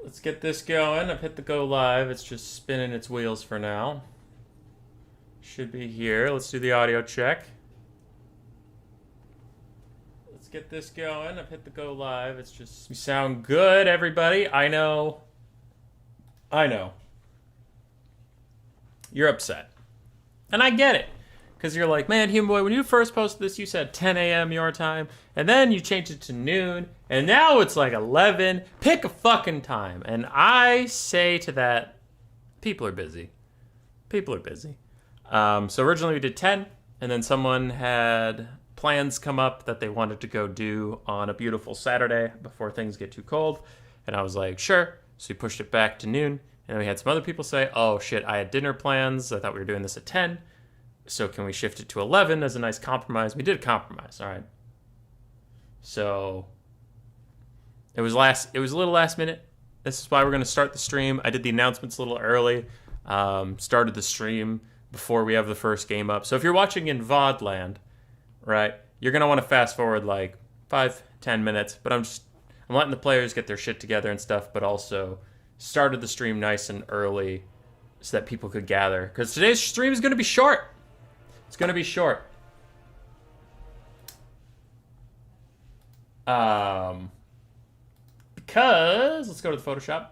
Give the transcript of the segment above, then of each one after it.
Let's get this going. I've hit the go live. It's just spinning its wheels for now. Should be here. Let's do the audio check. Let's get this going. I've hit the go live. It's just... You sound good, everybody. I know. You're upset. And I get it. Because you're like, man, Human Boy, when you first posted this, you said 10 a.m. your time. And then you changed it to noon. And now it's like 11. Pick a fucking time. And I say to that, people are busy. People are busy. So originally we did 10. And then someone had plans come up that they wanted to go do on a beautiful Saturday before things get too cold. And I was like, sure. So we pushed it back to noon. And then we had some other people say, oh, shit, I had dinner plans. I thought we were doing this at 10. So can we shift it to 11 as a nice compromise? We did compromise, all right. So it was a little last minute. This is why we're going to start the stream. I did the announcements a little early. Started the stream before we have the first game up. So if you're watching in VOD land, right, you're going to want to fast forward like 5-10 minutes. But I'm letting the players get their shit together and stuff, but also started the stream nice and early so that people could gather. Because today's stream is going to be short. It's going to be short. Because, let's go to the Photoshop.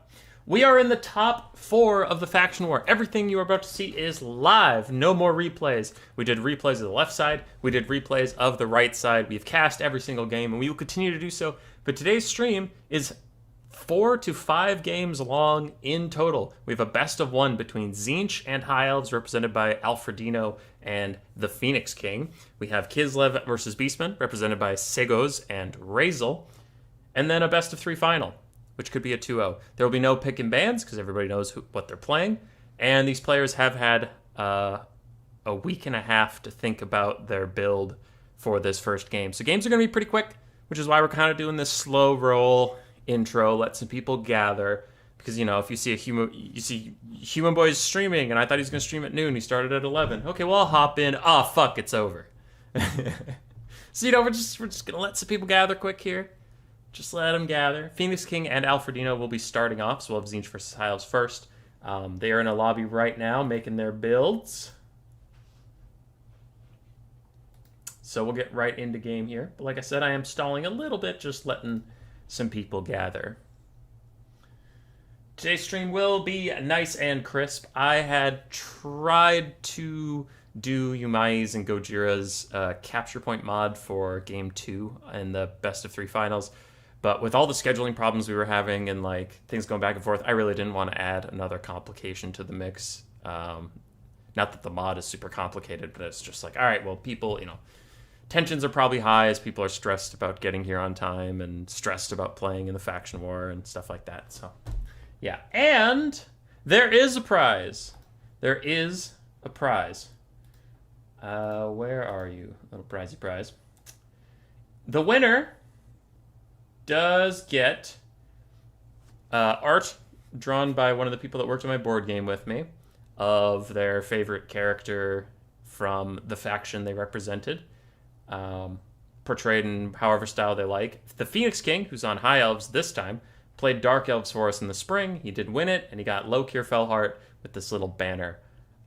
We are in the top 4 of the Faction War. Everything you are about to see is live. No more replays. We did replays of the left side. We did replays of the right side. We've cast every single game, and we will continue to do so. But today's stream is 4 to 5 games long in total. We have a best of 1 between Tzeentch and High Elves, represented by Alfredino and the Phoenix King. We have Kislev versus Beastmen, represented by Segoz and Razel. And then a best of 3 final, which could be a 2-0. There will be no pick and bans, because everybody knows what they're playing. And these players have had a week and a half to think about their build for this first game. So games are going to be pretty quick, which is why we're kind of doing this slow roll intro, let some people gather, because if you see Human Boy's streaming and I thought he was going to stream at noon, he started at 11. Okay, well, I'll hop in. Oh fuck, it's over. So we're just gonna let some people gather quick here. Just let them gather. Phoenix King and Alfredino will be starting off, so we'll have Tzeentch versus High Elves first. They are in a lobby right now making their builds, so we'll get right into game here. But like I said, I am stalling a little bit, just letting some people gather. Today's stream will be nice and crisp. I had tried to do Yumai's and Gojira's capture point mod for game 2 in the best of 3 finals, but with all the scheduling problems we were having and things going back and forth, I really didn't want to add another complication to the mix. Not that the mod is super complicated, but it's just like, all right, well, people, tensions are probably high as people are stressed about getting here on time and stressed about playing in the faction war and stuff like that. So, yeah. And there is a prize. There is a prize. Where are you, little prizey prize? The winner does get art drawn by one of the people that worked on my board game with me of their favorite character from the faction they represented. Portrayed in however style they like. The Phoenix King, who's on High Elves this time, played Dark Elves for us in the spring. He did win it, and he got Lokir Fellheart with this little banner.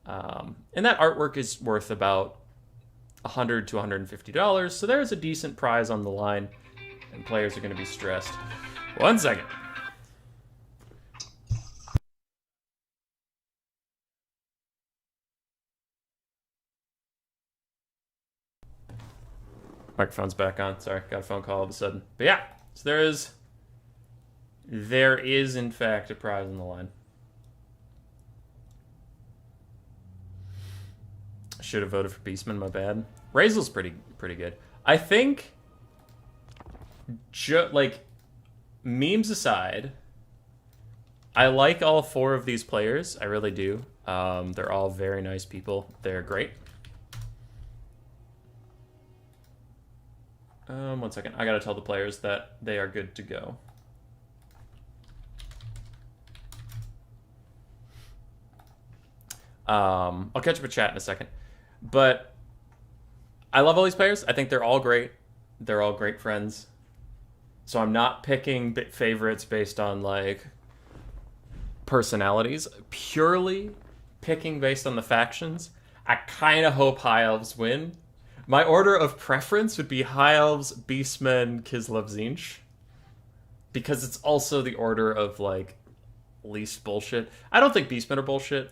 And that artwork is worth about $100 to $150, so there's a decent prize on the line, and players are going to be stressed. 1 second. Microphone's back on. Sorry, got a phone call all of a sudden. But yeah, so there is in fact a prize on the line. I should have voted for Beastman, my bad. Razel's pretty good. I think, memes aside, I like all 4 of these players. I really do. They're all very nice people. They're great. 1 second. I gotta tell the players that they are good to go. I'll catch up with chat in a second. But I love all these players. I think they're all great. They're all great friends. So I'm not picking favorites based on, like, personalities, purely picking based on the factions, I kind of hope High Elves win. My order of preference would be High Elves, Beastmen, Kislev, Tzeentch. Because it's also the order of, like, least bullshit. I don't think Beastmen are bullshit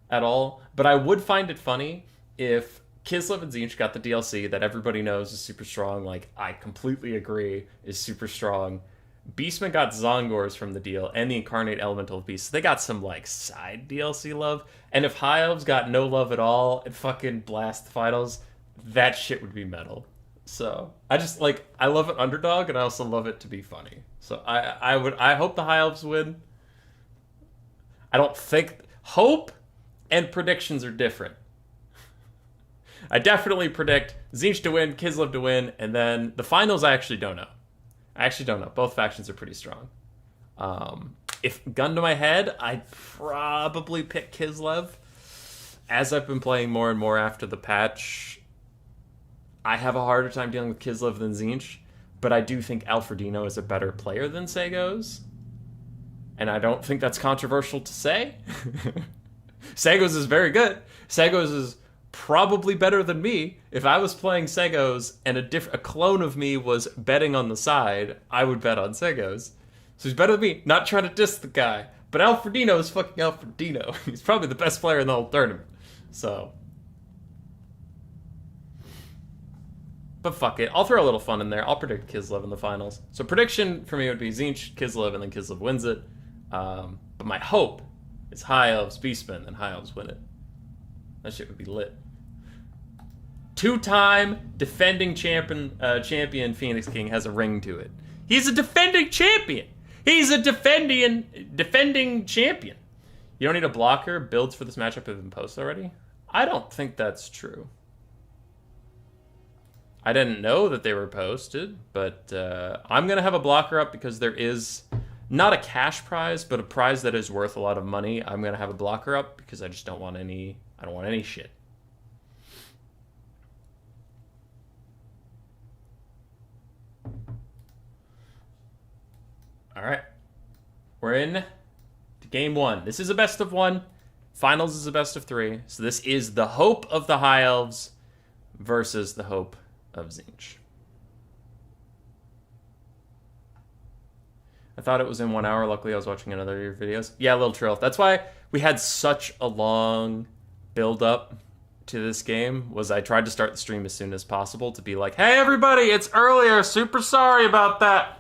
at all, but I would find it funny if Kislev and Tzeentch got the DLC that everybody knows is super strong. Like, I completely agree, is super strong. Beastmen got Zongors from the deal and the Incarnate Elemental of Beast. So they got some, like, side DLC love. And if High Elves got no love at all and fucking blast the finals, that shit would be metal. So I just, like, I love an underdog and I also love it to be funny. So I hope the High Elves win. I don't think hope and predictions are different. I definitely predict Tzeentch to win, Kislev to win, and then the finals I actually don't know. Both factions are pretty strong. If gun to my head, I'd probably pick Kislev. As I've been playing more and more after the patch, I have a harder time dealing with Kislev than Tzeentch, but I do think Alfredino is a better player than Sagos. And I don't think that's controversial to say. Sagos is very good. Sagos is probably better than me. If I was playing Sagos and a clone of me was betting on the side, I would bet on Sagos. So he's better than me. Not trying to diss the guy, but Alfredino is fucking Alfredino. He's probably the best player in the whole tournament. So, but fuck it. I'll throw a little fun in there. I'll predict Kislev in the finals. So prediction for me would be Tzeentch, Kislev, and then Kislev wins it. But my hope is High Elves, Beastmen, and High Elves win it. That shit would be lit. Two-time defending champion Phoenix King has a ring to it. He's a defending champion. He's a defending champion. You don't need a blocker. Builds for this matchup have been posted already? I don't think that's true. I didn't know that they were posted, but I'm going to have a blocker up because there is not a cash prize, but a prize that is worth a lot of money. I'm going to have a blocker up because I just don't want any... I don't want any shit. All right. We're in to game one. This is a best of one. Finals is a best of three. So this is the hope of the High Elves versus the hope of Tzeentch. I thought it was in 1 hour. Luckily, I was watching another of your videos. Yeah, a little trill. That's why we had such a long build up to this game. Was I tried to start the stream as soon as possible to be like, hey, everybody, it's earlier. Super sorry about that.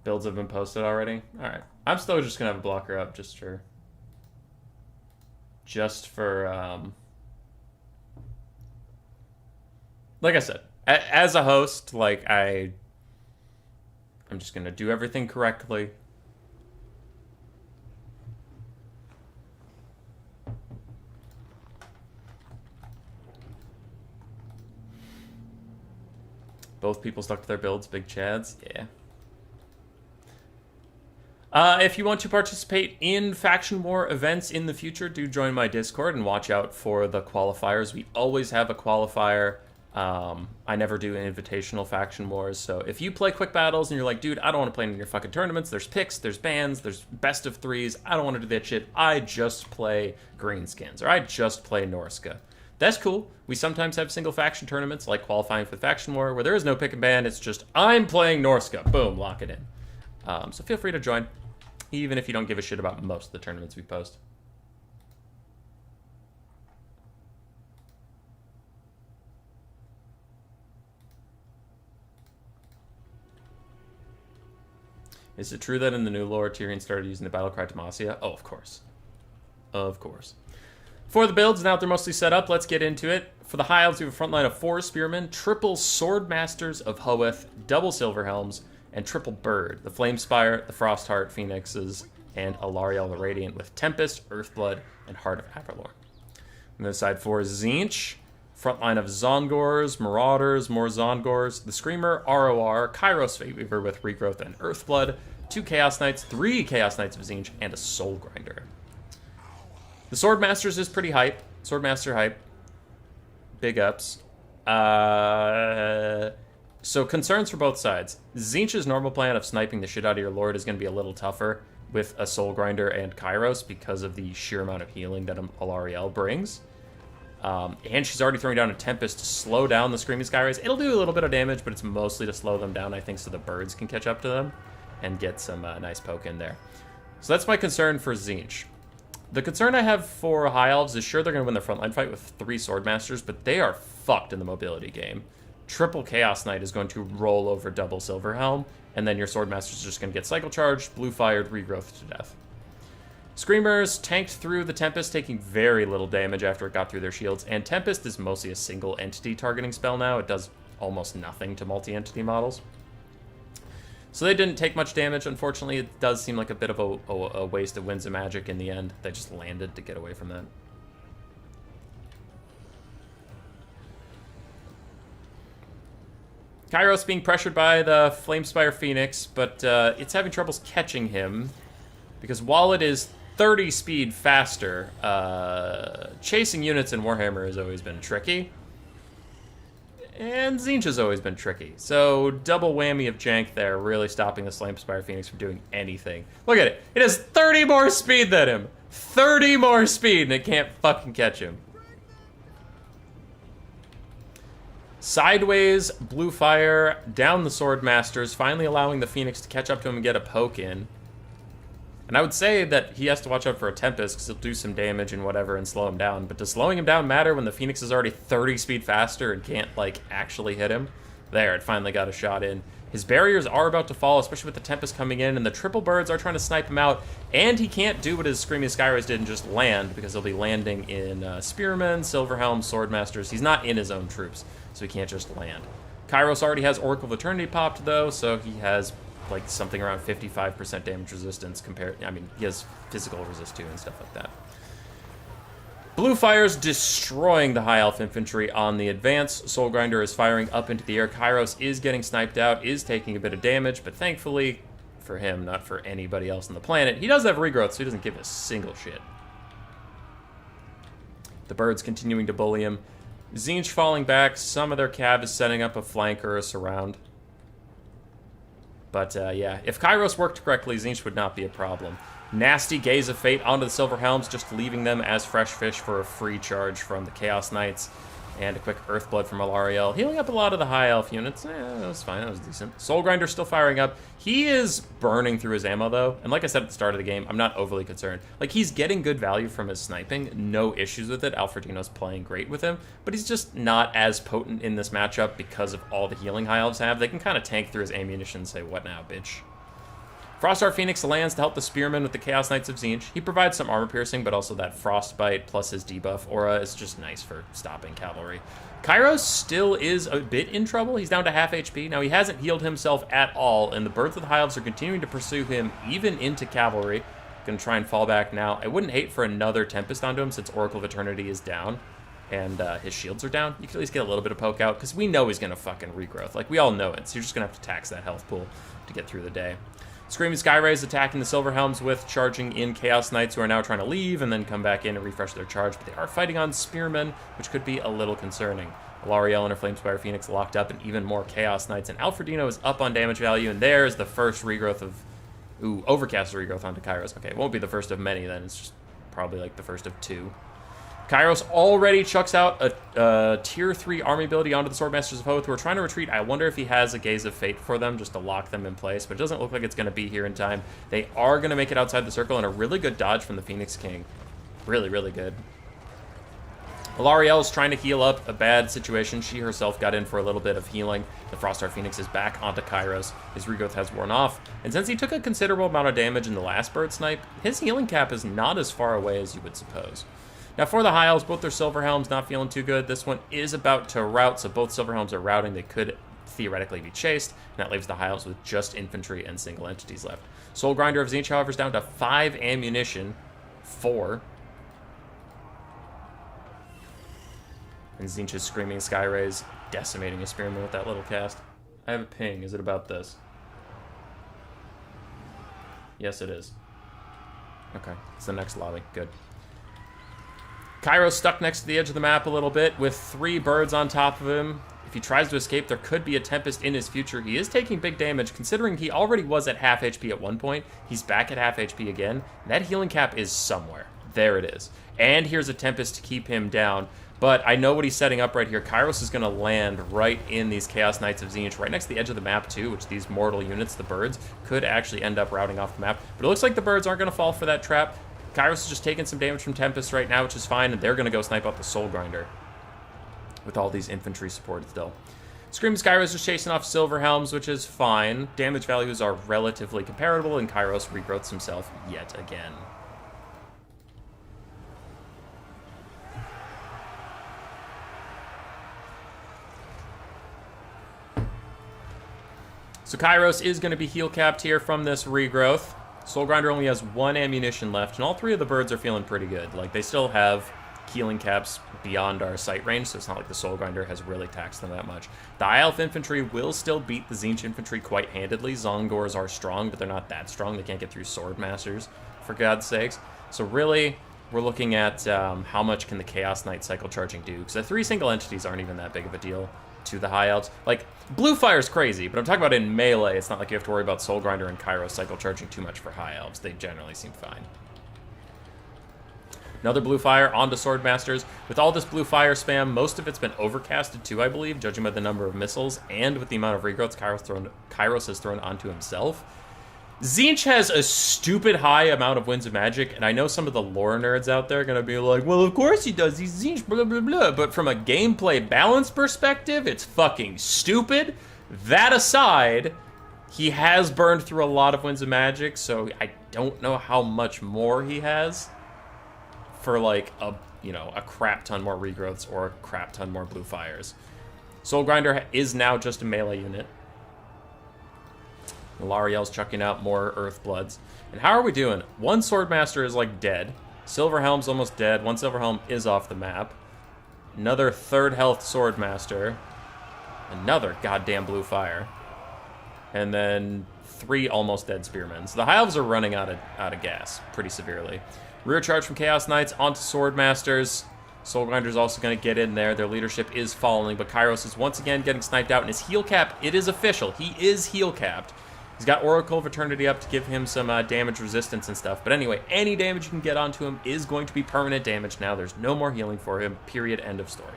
Builds have been posted already? Alright. I'm still just gonna have a blocker up just for like I said, as a host, like I'm just gonna do everything correctly. Both people stuck to their builds, big chads, yeah. If you want to participate in Faction War events in the future, do join my Discord and watch out for the qualifiers. We always have a qualifier. I never do invitational Faction Wars, so if you play quick battles and you're like, dude, I don't want to play in your fucking tournaments, there's picks, there's bans, there's best of threes, I don't want to do that shit, I just play Greenskins, or I just play Norska. That's cool. We sometimes have single faction tournaments, like qualifying for the Faction War, where there is no pick and ban, it's just, I'm playing Norska, boom, lock it in. So feel free to join, even if you don't give a shit about most of the tournaments we post. Is it true that in the new lore, Tyrion started using the battlecry Demacia? Oh, of course. Of course. For the builds, now that they're mostly set up, let's get into it. For the High Elves, we have a front line of 4 Spearmen, triple Sword Masters of Hoeth, double Silver Helms, and triple Bird, the Flamespire, the Frostheart Phoenixes, and Alariel the Radiant with Tempest, Earthblood, and Heart of Aberlore. On the side 4 is Tzeentch, front line of Zongors, Marauders, more Zongors, the Screamer, ROR, Kairos Fateweaver with Regrowth and Earthblood, 2 Chaos Knights, 3 Chaos Knights of Tzeentch, and a Soul Grinder. The Swordmasters is pretty hype. Swordmaster hype. Big ups. So concerns for both sides. Tzeentch's normal plan of sniping the shit out of your Lord is going to be a little tougher with a Soul Grinder and Kairos because of the sheer amount of healing that Alarielle brings. And she's already throwing down a Tempest to slow down the Screaming Skyrays. It'll do a little bit of damage, but it's mostly to slow them down, I think, so the birds can catch up to them and get some nice poke in there. So that's my concern for Tzeentch. The concern I have for High Elves is sure they're going to win the frontline fight with 3 Swordmasters, but they are fucked in the mobility game. Triple Chaos Knight is going to roll over double Silverhelm, and then your Swordmaster's just going to get Cycle Charged, Blue Fired, Regrowth to death. Screamers tanked through the Tempest, taking very little damage after it got through their shields, and Tempest is mostly a single entity targeting spell now. It does almost nothing to multi-entity models. So they didn't take much damage, unfortunately. It does seem like a bit of a waste of Winds of Magic in the end. They just landed to get away from that. Kairos being pressured by the Flamespire Phoenix, but it's having troubles catching him. Because while it is 30 speed faster, chasing units in Warhammer has always been tricky. And Tzeentch has always been tricky. So double whammy of jank there, really stopping the Flamespire Phoenix from doing anything. Look at it. It has 30 more speed than him. 30 more speed, and it can't fucking catch him. Sideways, Blue Fire, down the Swordmasters, finally allowing the Phoenix to catch up to him and get a poke in. And I would say that he has to watch out for a Tempest, because he'll do some damage and whatever and slow him down. But does slowing him down matter when the Phoenix is already 30 speed faster and can't, like, actually hit him? There, it finally got a shot in. His barriers are about to fall, especially with the Tempest coming in, and the triple birds are trying to snipe him out. And he can't do what his Screaming Skyrays did and just land, because he'll be landing in Spearmen, Silverhelm, Swordmasters. He's not in his own troops, so he can't just land. Kairos already has Oracle of Eternity popped, though, so he has like something around 55% damage resistance compared. I mean, he has physical resist too and stuff like that. Blue Fire's destroying the High Elf infantry on the advance. Soul Grinder is firing up into the air. Kairos is getting sniped out, is taking a bit of damage, but thankfully for him, not for anybody else on the planet, he does have regrowth, so he doesn't give a single shit. The birds continuing to bully him. Tzeentch falling back. Some of their cav is setting up a flank or a surround. But, yeah, if Kairos worked correctly, Tzeentch would not be a problem. Nasty Gaze of Fate onto the Silver Helms, just leaving them as fresh fish for a free charge from the Chaos Knights. And a quick Earthblood from Alarielle, healing up a lot of the High Elf units. That was fine, that was decent. Soul Grinder still firing up. He is burning through his ammo, though. And like I said at the start of the game, I'm not overly concerned. Like, he's getting good value from his sniping. No issues with it. Alfredino's playing great with him. But he's just not as potent in this matchup because of all the healing High Elves have. They can kind of tank through his ammunition and say, what now, bitch? Froststar Phoenix lands to help the Spearmen with the Chaos Knights of Tzeentch. He provides some armor piercing, but also that Frostbite plus his debuff aura is just nice for stopping cavalry. Kairos still is a bit in trouble. He's down to half HP. Now, he hasn't healed himself at all, and the Birds of the High Elves are continuing to pursue him, even into cavalry. Gonna try and fall back now. I wouldn't hate for another Tempest onto him, since Oracle of Eternity is down, and his shields are down. You can at least get a little bit of poke out, because we know he's gonna fucking regrowth. Like, we all know it, so you're just gonna have to tax that health pool to get through the day. Screaming Skyrays attacking the Silverhelms with charging in Chaos Knights, who are now trying to leave and then come back in and refresh their charge, but they are fighting on Spearmen, which could be a little concerning. Alarielle and her Flamespire Phoenix locked up, and even more Chaos Knights, and Alfredino is up on damage value, and there's the first regrowth of... Ooh, Overcast regrowth onto Kairos. Okay, it won't be the first of many then, it's just probably like the first of 2. Kairos already chucks out a tier 3 army ability onto the Swordmasters of Hoth, who are trying to retreat. I wonder if he has a Gaze of Fate for them just to lock them in place, but it doesn't look like it's going to be here in time. They are going to make it outside the circle, and a really good dodge from the Phoenix King. Really, really good. Alarielle is trying to heal up a bad situation. She herself got in for a little bit of healing. The Froststar Phoenix is back onto Kairos. His regrowth has worn off, and since he took a considerable amount of damage in the last bird snipe, his healing cap is not as far away as you would suppose. Now, for the High Elves, both their Silverhelms not feeling too good. This one is about to rout, so both Silverhelms are routing. They could theoretically be chased, and that leaves the High Elves with just infantry and single entities left. Soul Grinder of Tzeentch, however, is down to 5 ammunition. 4. And Tzeentch is Screaming Skyrays, decimating a Spearman with that little cast. I have a ping. Is it about this? Yes, it is. Okay, it's the next lobby. Good. Kairos stuck next to the edge of the map a little bit with 3 birds on top of him. If he tries to escape, there could be a Tempest in his future. He is taking big damage, considering he already was at half HP at one point. He's back at half HP again. That healing cap is somewhere. There it is. And here's a Tempest to keep him down. But I know what he's setting up right here. Kairos is going to land right in these Chaos Knights of Tzeentch, right next to the edge of the map, too, which these mortal units, the birds, could actually end up routing off the map. But it looks like the birds aren't going to fall for that trap. Kairos is just taking some damage from Tempest right now, which is fine, and they're going to go snipe out the Soul Grinder with all these infantry support still. Scream's Kairos is chasing off Silver Helms, which is fine. Damage values are relatively comparable, and Kairos regrowths himself yet again. So Kairos is going to be heal capped here from this regrowth. Soul Grinder only has 1 ammunition left, and all 3 of the birds are feeling pretty good. Like, they still have healing caps beyond our sight range, so it's not like the Soul Grinder has really taxed them that much. The High Elf infantry will still beat the Tzeentch infantry quite handedly. Zongors are strong, but they're not that strong. They can't get through Sword Masters, for God's sakes. So really, we're looking at how much can the Chaos Knight cycle charging do, because the 3 single entities aren't even that big of a deal to the High Elves. Like, Blue Fire's crazy, but I'm talking about in melee. It's not like you have to worry about Soul Grinder and Kairos cycle charging too much for High Elves. They generally seem fine. Another Blue Fire onto Sword Masters. With all this Blue Fire spam, most of it's been overcasted too, I believe, judging by the number of missiles, and with the amount of regrowths Kairos has thrown onto himself. Tzeentch has a stupid high amount of Winds of Magic, and I know some of the lore nerds out there are going to be like, well, of course he does, he's Tzeentch, blah, blah, blah. But from a gameplay balance perspective, it's fucking stupid. That aside, he has burned through a lot of Winds of Magic, so I don't know how much more he has for, like, a crap ton more regrowths or a crap ton more Blue Fires. Soul Grinder is now just a melee unit. Lariel's chucking out more Earthbloods. And how are we doing? 1 Swordmaster is, like, dead. Silver Helm's almost dead. 1 Silver Helm is off the map. Another 3rd health Swordmaster. Another goddamn Blue Fire. And then 3 almost dead Spearmen. So the High Elves are running out of gas pretty severely. Rear charge from Chaos Knights onto Swordmasters. Soul Grinder's also going to get in there. Their leadership is falling, but Kairos is once again getting sniped out. And his heal cap, it is official. He is heal capped. He's got Oracle of Eternity up to give him some damage resistance and stuff. But anyway, any damage you can get onto him is going to be permanent damage now. There's no more healing for him. Period. End of story.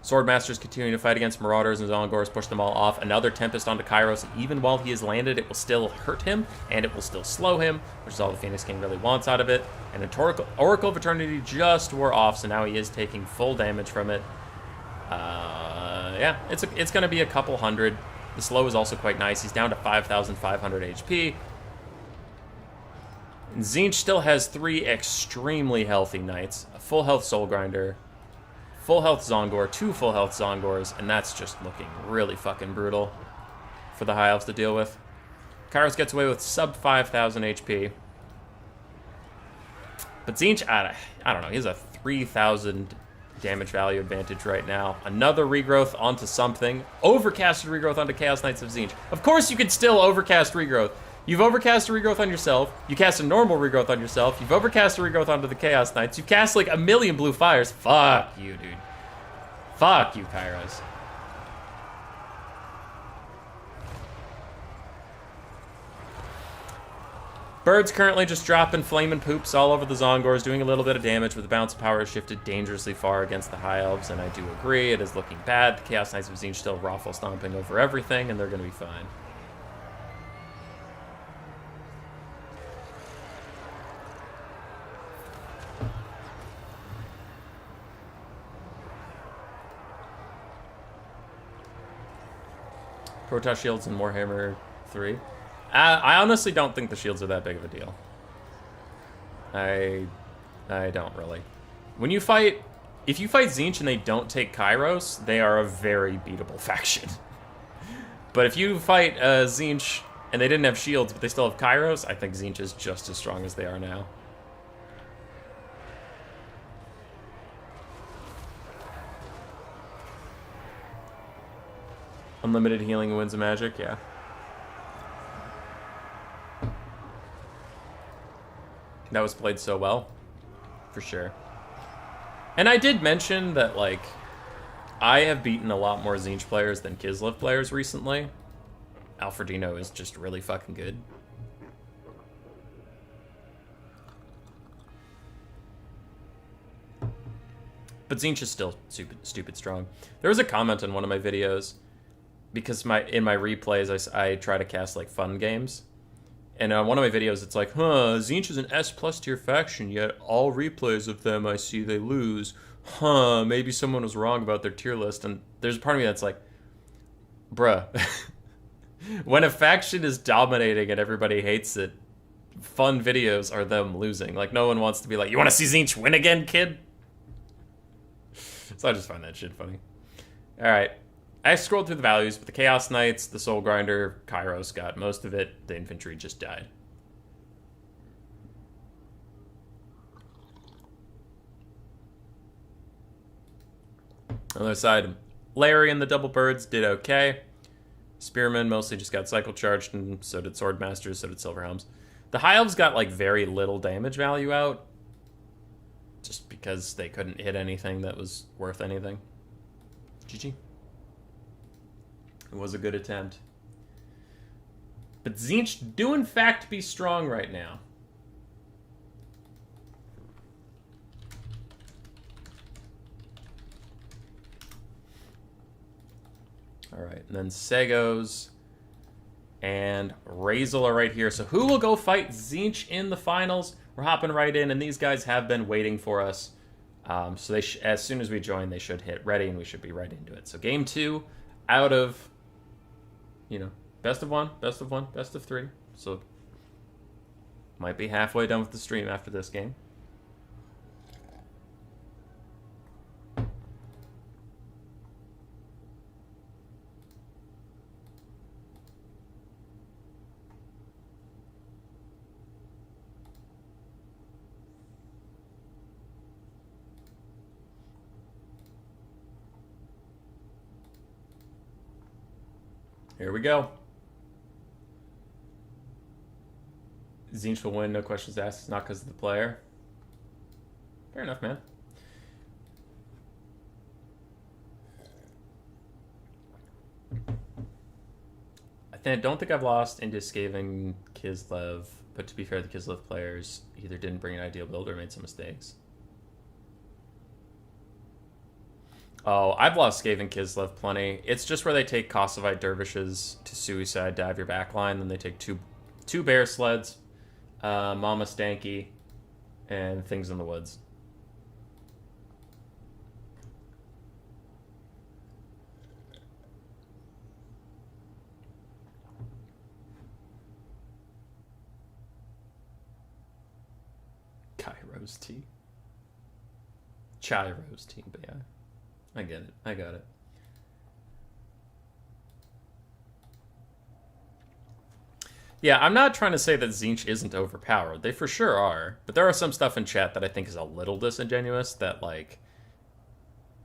Swordmasters continuing to fight against Marauders and Zongors, push them all off. Another Tempest onto Kairos. Even while he is landed, it will still hurt him, and it will still slow him, which is all the Phoenix King really wants out of it. And an Oracle of Eternity just wore off, so now he is taking full damage from it. Yeah, it's going to be a couple hundred. The slow is also quite nice. He's down to 5,500 HP. And Tzeentch still has 3 extremely healthy knights, a full health Soul Grinder, full health Zongor, 2 full health Zongors, and that's just looking really fucking brutal for the High Elves to deal with. Kairos gets away with sub 5,000 HP. But Tzeentch, I don't know, he has a 3,000 damage value advantage right now. Another regrowth onto something. Overcasted regrowth onto Chaos Knights of Tzeentch. Of course you could still overcast regrowth. You've overcast a regrowth on yourself. You cast a normal regrowth on yourself. You've overcast a regrowth onto the Chaos Knights. You've cast like a million Blue Fires. Fuck you, dude. Fuck you, Kairos. Bird's currently just dropping flaming poops all over the Zongors, doing a little bit of damage, but the balance of power has shifted dangerously far against the High Elves, and I do agree, it is looking bad. The Chaos Knights of Tzeentch still raffle stomping over everything, and they're going to be fine. Protoss shields in Warhammer 3. I honestly don't think the shields are that big of a deal. I don't really. When you fight, if you fight Tzeentch and they don't take Kairos, they are a very beatable faction. But if you fight Tzeentch and they didn't have shields but they still have Kairos, I think Tzeentch is just as strong as they are now. Unlimited healing and Winds of Magic, yeah. That was played so well, for sure. And I did mention that, like, I have beaten a lot more Tzeentch players than Kislev players recently. Alfredino is just really fucking good. But Tzeentch is still stupid strong. There was a comment on one of my videos, because in my replays I try to cast like fun games. And on one of my videos, it's like, Tzeentch is an S+ tier faction, yet all replays of them I see they lose. Maybe someone was wrong about their tier list. And there's a part of me that's like, bruh. When a faction is dominating and everybody hates it, fun videos are them losing. Like, no one wants to be like, you want to see Tzeentch win again, kid? So I just find that shit funny. Alright. I scrolled through the values, but the Chaos Knights, the Soul Grinder, Kairos got most of it. The infantry just died. On the other side, Larry and the Double Birds did okay. Spearmen mostly just got cycle charged, and so did Swordmasters, so did Silverhelms. The High Elves got like very little damage value out, just because they couldn't hit anything that was worth anything. GG. It was a good attempt. But Tzeentch do in fact be strong right now. Alright, and then Segos and Razel are right here. So who will go fight Tzeentch in the finals? We're hopping right in, and these guys have been waiting for us. So they as soon as we join, they should hit ready, and we should be right into it. So game 2 out of, you know, best of 1, best of 1, best of 3. So might be halfway done with the stream after this game. Here we go. Tzeentch will win, no questions asked. It's not because of the player. Fair enough, man. I don't think I've lost into Skaven Kislev, but to be fair, the Kislev players either didn't bring an ideal build or made some mistakes. Oh, I've lost Skaven Kislev plenty. It's just where they take Kossovite Dervishes to suicide dive your backline, then they take two bear sleds, Mama Stanky, and Things in the Woods. Chai Rose Tea. Chai Rose Tea, but yeah. I get it. I got it. Yeah, I'm not trying to say that Tzeentch isn't overpowered. They for sure are. But there are some stuff in chat that I think is a little disingenuous, that, like,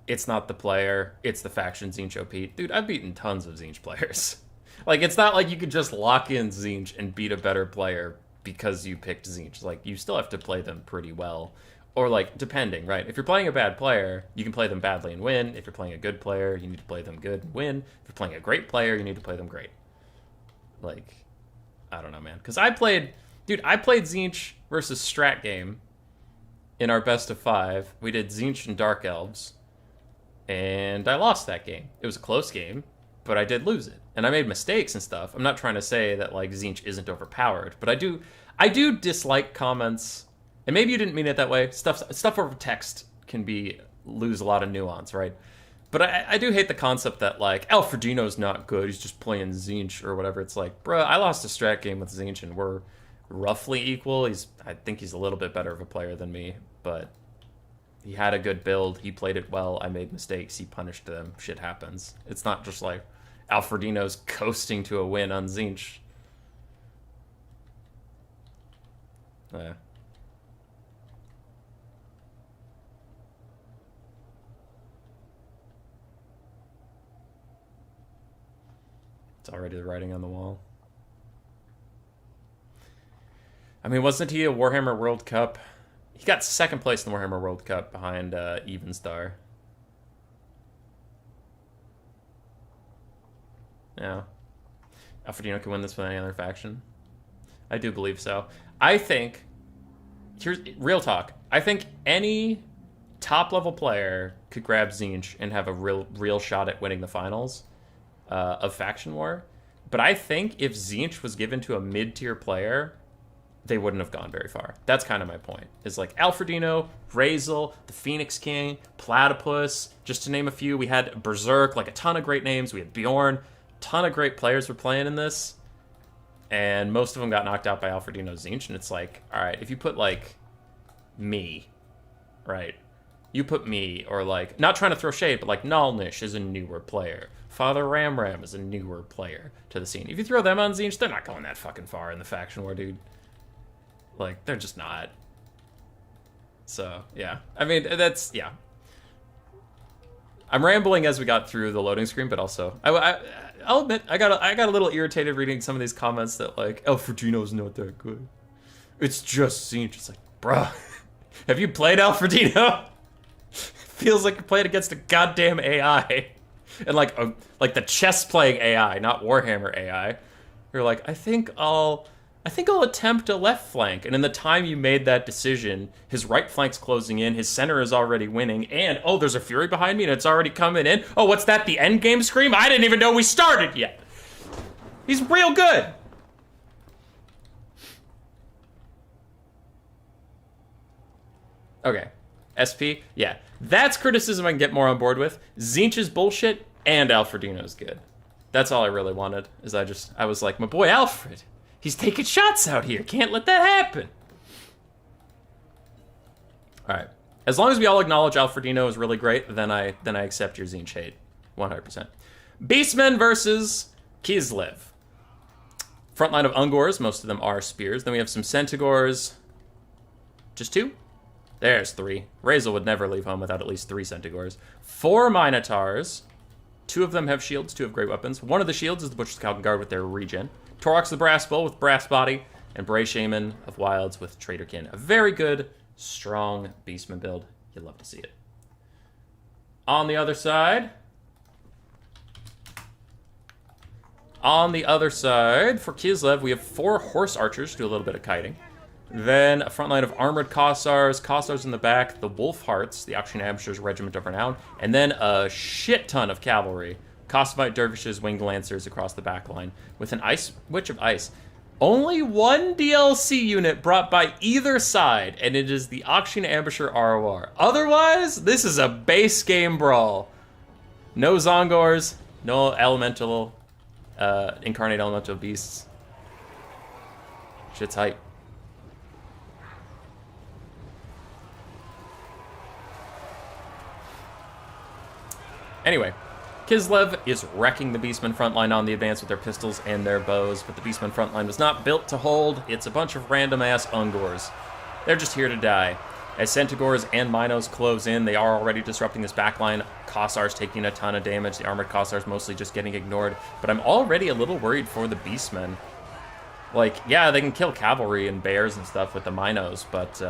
it's not the player, it's the faction Tzeentch OP. Dude, I've beaten tons of Tzeentch players. Like, it's not like you could just lock in Tzeentch and beat a better player because you picked Tzeentch. Like, you still have to play them pretty well. Or, like, depending, right? If you're playing a bad player, you can play them badly and win. If you're playing a good player, you need to play them good and win. If you're playing a great player, you need to play them great. Like, I don't know, man. Because I played Tzeentch versus Strat game in our best of 5. We did Tzeentch and Dark Elves, and I lost that game. It was a close game, but I did lose it. And I made mistakes and stuff. I'm not trying to say that, like, Tzeentch isn't overpowered, but I do dislike comments. And maybe you didn't mean it that way. Stuff over text can lose a lot of nuance, right? But I do hate the concept that, like, Alfredino's not good, he's just playing Tzeentch or whatever. It's like, bruh, I lost a strat game with Tzeentch and we're roughly equal. I think he's a little bit better of a player than me, but he had a good build, he played it well, I made mistakes, he punished them, shit happens. It's not just like Alfredino's coasting to a win on Tzeentch. Yeah. It's already the writing on the wall. I mean, wasn't he a Warhammer World Cup? He got second place in the Warhammer World Cup behind Evenstar. Yeah. Alfredino can win this with any other faction. I do believe so. I think, here's real talk. I think any top level player could grab Tzeentch and have a real shot at winning the finals of Faction War. But I think if Tzeentch was given to a mid-tier player, they wouldn't have gone very far. That's kind of my point. Is like Alfredino, Razel, the Phoenix King, Platypus, just to name a few. We had Berserk, like a ton of great names. We had Bjorn, ton of great players were playing in this. And most of them got knocked out by Alfredino Tzeentch. And it's like, all right, if you put like me, right? You put me, or like, not trying to throw shade, but like Nalnish is a newer player. Father Ramram is a newer player to the scene. If you throw them on Tzeentch, they're not going that fucking far in the faction war, dude. Like, they're just not. So, yeah. I mean, that's, yeah. I'm rambling as we got through the loading screen, but also, I'll admit, I got a little irritated reading some of these comments that, like, Alfredino's not that good. It's just Tzeentch. It's like, bruh, have you played Alfredino? Feels like you're playing against a goddamn AI. And, like the chess-playing AI, not Warhammer AI. You're like, I think I'll attempt a left flank. And in the time you made that decision, his right flank's closing in, his center is already winning, and, oh, there's a Fury behind me and it's already coming in. Oh, what's that, the end game scream? I didn't even know we started yet. He's real good. Okay. SP? Yeah. That's criticism I can get more on board with. Tzeentch is bullshit, and Alfredino's good. That's all I really wanted, is I was like, my boy Alfred, he's taking shots out here. Can't let that happen. All right. As long as we all acknowledge Alfredino is really great, then I accept your Tzeentch hate. 100%. Beastmen versus Kislev. Front line of Ungors. Most of them are spears. Then we have some Centaurs. Just 2? There's 3. Razel would never leave home without at least 3 Centaurs. 4 Minotaurs. 2 of them have shields. 2 have great weapons. One of the shields is the Butcher's Calvin Guard with their regen. Torox the Brass Bull with Brass Body, and Bray Shaman of Wilds with Traderkin. A very good, strong Beastman build. You'll love to see it. On the other side, for Kislev, we have 4 Horse Archers, do a little bit of kiting. Then a front line of Armored Kossars in the back, the Wolf Hearts, the Auction Ambushers Regiment of Renown, and then a shit ton of cavalry. Costumite Dervishes, Winged Lancers across the back line, with an Ice Witch of Ice. Only one DLC unit brought by either side, and it is the Auction Ambusher ROR. Otherwise, this is a base game brawl. No Zongors, no Elemental, Incarnate Elemental Beasts. Shit's hype. Anyway, Kislev is wrecking the Beastmen frontline on the advance with their pistols and their bows, but the Beastmen frontline was not built to hold. It's a bunch of random-ass Ungors. They're just here to die. As Centaurs and Minos close in, they are already disrupting this backline. Kossars taking a ton of damage. The Armored Kossars mostly just getting ignored. But I'm already a little worried for the Beastmen. Like, yeah, they can kill cavalry and bears and stuff with the Minos, but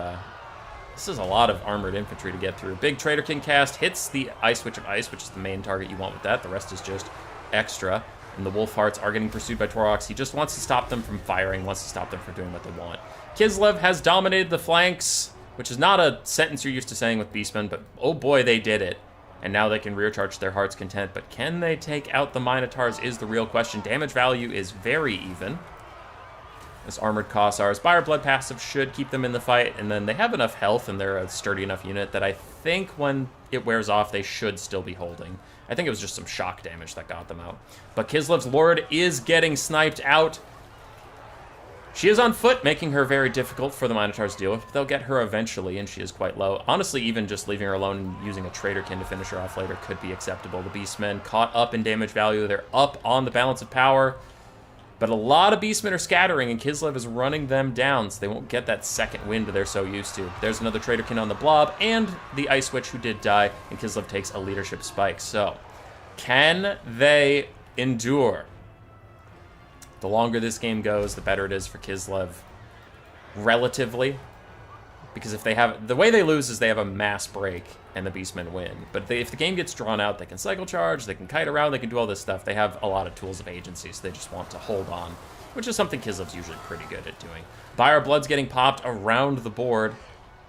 this is a lot of armored infantry to get through. Big Traderkin cast hits the Ice Witch of Ice, which is the main target you want with that. The rest is just extra. And the Wolf Hearts are getting pursued by Torox. He just wants to stop them from firing, wants to stop them from doing what they want. Kislev has dominated the flanks, which is not a sentence you're used to saying with Beastmen, but oh boy, they did it. And now they can rear charge to their heart's content. But can they take out the Minotaurs is the real question. Damage value is very even. This Armored Kossars Fireblood passive should keep them in the fight, and then they have enough health and they're a sturdy enough unit that I think when it wears off, they should still be holding. I think it was just some shock damage that got them out. But Kislev's Lord is getting sniped out. She is on foot, making her very difficult for the Minotaurs to deal with, but they'll get her eventually, and she is quite low. Honestly, even just leaving her alone and using a Traderkin to finish her off later could be acceptable. The Beastmen caught up in damage value. They're up on the balance of power. But a lot of Beastmen are scattering, and Kislev is running them down, so they won't get that second wind they're so used to. There's another Traderkin on the blob, and the Ice Witch who did die, and Kislev takes a leadership spike. So, can they endure? The longer this game goes, the better it is for Kislev. relatively. Because if they have... The way they lose is they have a mass break, and the Beastmen win. But if the game gets drawn out, they can cycle charge, they can kite around, they can do all this stuff. They have a lot of tools of agency, so they just want to hold on, which is something Kislev's usually pretty good at doing. Buyer Blood's getting popped around the board.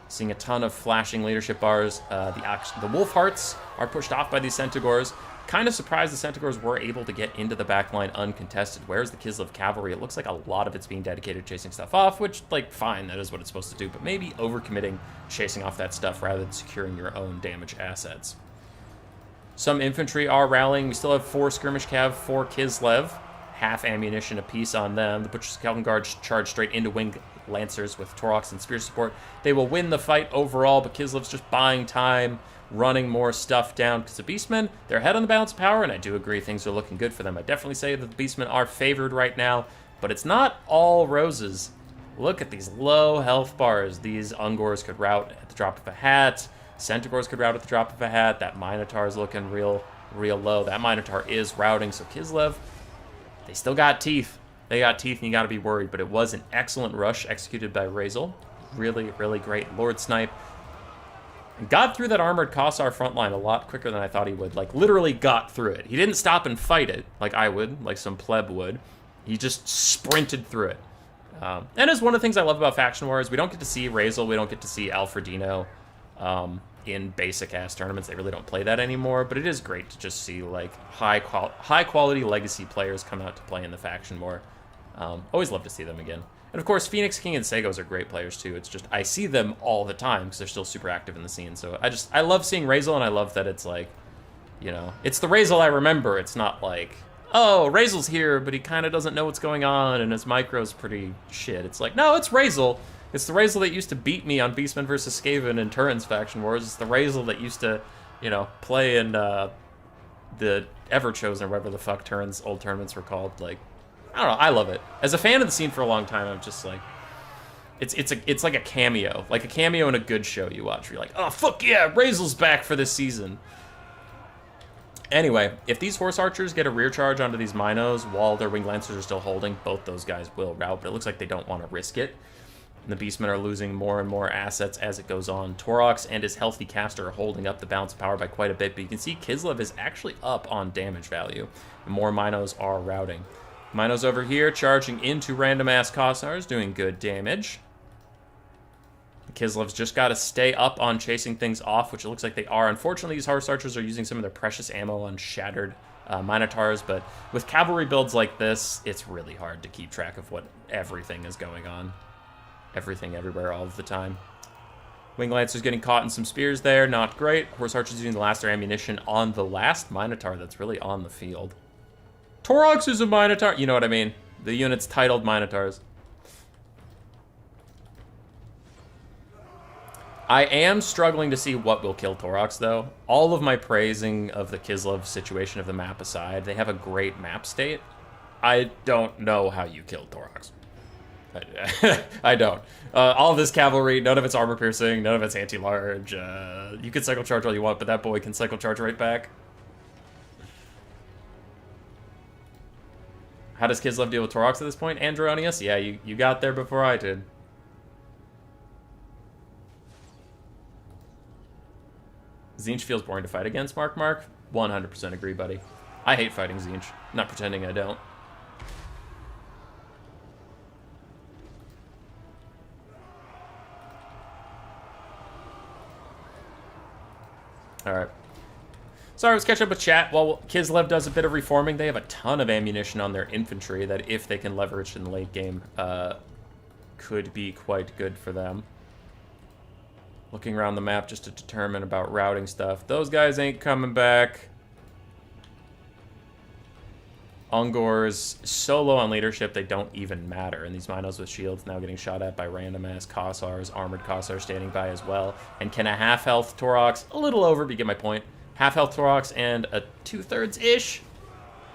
Seeing a ton of flashing leadership bars. The Wolf Hearts are pushed off by these Centaurs. Kind of surprised the Centaurs were able to get into the backline uncontested. Where's the Kislev cavalry? It looks like a lot of it's being dedicated to chasing stuff off, which, like, fine, that is what it's supposed to do, but maybe overcommitting chasing off that stuff rather than securing your own damage assets. Some infantry are rallying. We still have 4 skirmish cav for Kislev. Half ammunition apiece on them. The Butcher's Skeleton Guards charge straight into Winged Lancers with Taurox and Spear support. They will win the fight overall, but Kislev's just buying time, running more stuff down, because the Beastmen, they're ahead on the balance of power, and I do agree things are looking good for them. I definitely say that the Beastmen are favored right now, but it's not all roses. Look at these low health bars. These Ungors could rout at the drop of a hat. Centaurs could rout at the drop of a hat. That Minotaur is looking real low. That Minotaur is routing, so Kislev, they still got teeth. They got teeth, and you got to be worried, but it was an excellent rush executed by Razel. Really, really great. Lord Snipe got through that armored Kossar front line a lot quicker than I thought he would. Like, literally got through it. He didn't stop and fight it, like I would, like some pleb would. He just sprinted through it. And it's one of the things I love about Faction Wars. We don't get to see Razel, we don't get to see Alfredino in basic-ass tournaments. They really don't play that anymore, but it is great to just see, like, high-quality legacy players come out to play in the Faction War. Always love to see them again. And of course, Phoenix King and Sagos are great players too. It's just, I see them all the time because they're still super active in the scene. So I love seeing Razel, and I love that it's like, you know, it's the Razel I remember. It's not like, oh, Razel's here, but he kind of doesn't know what's going on, and his micro's pretty shit. It's like, no, it's Razel. It's the Razel that used to beat me on Beastmen vs. Skaven and Turin's Faction Wars. It's the Razel that used to, you know, play in the Everchosen or whatever the fuck Turin's old tournaments were called. Like, I don't know, I love it. As a fan of the scene for a long time, I'm just like, it's like a cameo. Like a cameo in a good show you watch. Where you're like, oh, fuck yeah, Razel's back for this season. Anyway, if these Horse Archers get a rear charge onto these Minos while their Winged Lancers are still holding, both those guys will rout, but it looks like they don't want to risk it. And the Beastmen are losing more and more assets as it goes on. Taurox and his Healthy Caster are holding up the balance of power by quite a bit, but you can see Kislev is actually up on damage value. And more Minos are routing. Minos over here charging into random-ass Kossars, doing good damage. Kislev's just got to stay up on chasing things off, which it looks like they are. Unfortunately, these Horse Archers are using some of their precious ammo on shattered Minotaurs, but with cavalry builds like this, it's really hard to keep track of what everything is going on. Everything, everywhere, all of the time. Winged Lancer's getting caught in some spears there, not great. Horse Archers using the last of their ammunition on the last Minotaur that's really on the field. Taurox is a Minotaur. You know what I mean. The unit's titled Minotaurs. I am struggling to see what will kill Taurox, though. All of my praising of the Kislev situation of the map aside, they have a great map state. I don't know how you kill Taurox. I don't. All of this cavalry, none of it's armor piercing, none of it's anti-large. You can cycle charge all you want, but that boy can cycle charge right back. How does Kislev deal with Taurox at this point? Andronius? Yeah, you got there before I did. Tzeentch feels boring to fight against, Mark. 100% agree, buddy. I hate fighting Tzeentch. Not pretending I don't. Alright. Sorry, let's catch up with chat. While Kislev does a bit of reforming, they have a ton of ammunition on their infantry that, if they can leverage in the late game, could be quite good for them. Looking around the map just to determine about routing stuff. Those guys ain't coming back. Ungors solo on leadership, they don't even matter. And these Minos with shields now getting shot at by random-ass Kossars, armored Kossars standing by as well. And can a half-health Taurox, a little over, but you get my point. Half-health Taurox and a 2/3-ish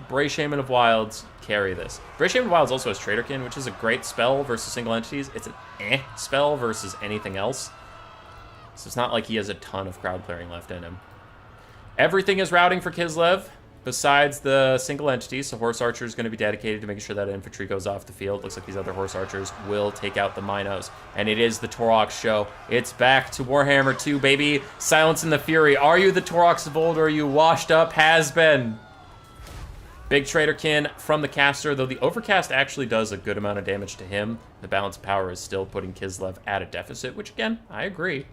Bray Shaman of Wilds carry this. Bray Shaman of Wilds also has Traderkin, which is a great spell versus single entities. It's an spell versus anything else. So it's not like he has a ton of crowd clearing left in him. Everything is routing for Kislev. besides the single entity. So Horse Archer is going to be dedicated to making sure that infantry goes off the field. Looks like these other Horse Archers will take out the Minos. And it is the Torox show. It's back to Warhammer 2, baby. Silence in the Fury. Are you the Torox of old, or are you washed up has-been? Big Traderkin from the caster, though the Overcast actually does a good amount of damage to him. The balance of power is still putting Kislev at a deficit, which, again, I agree.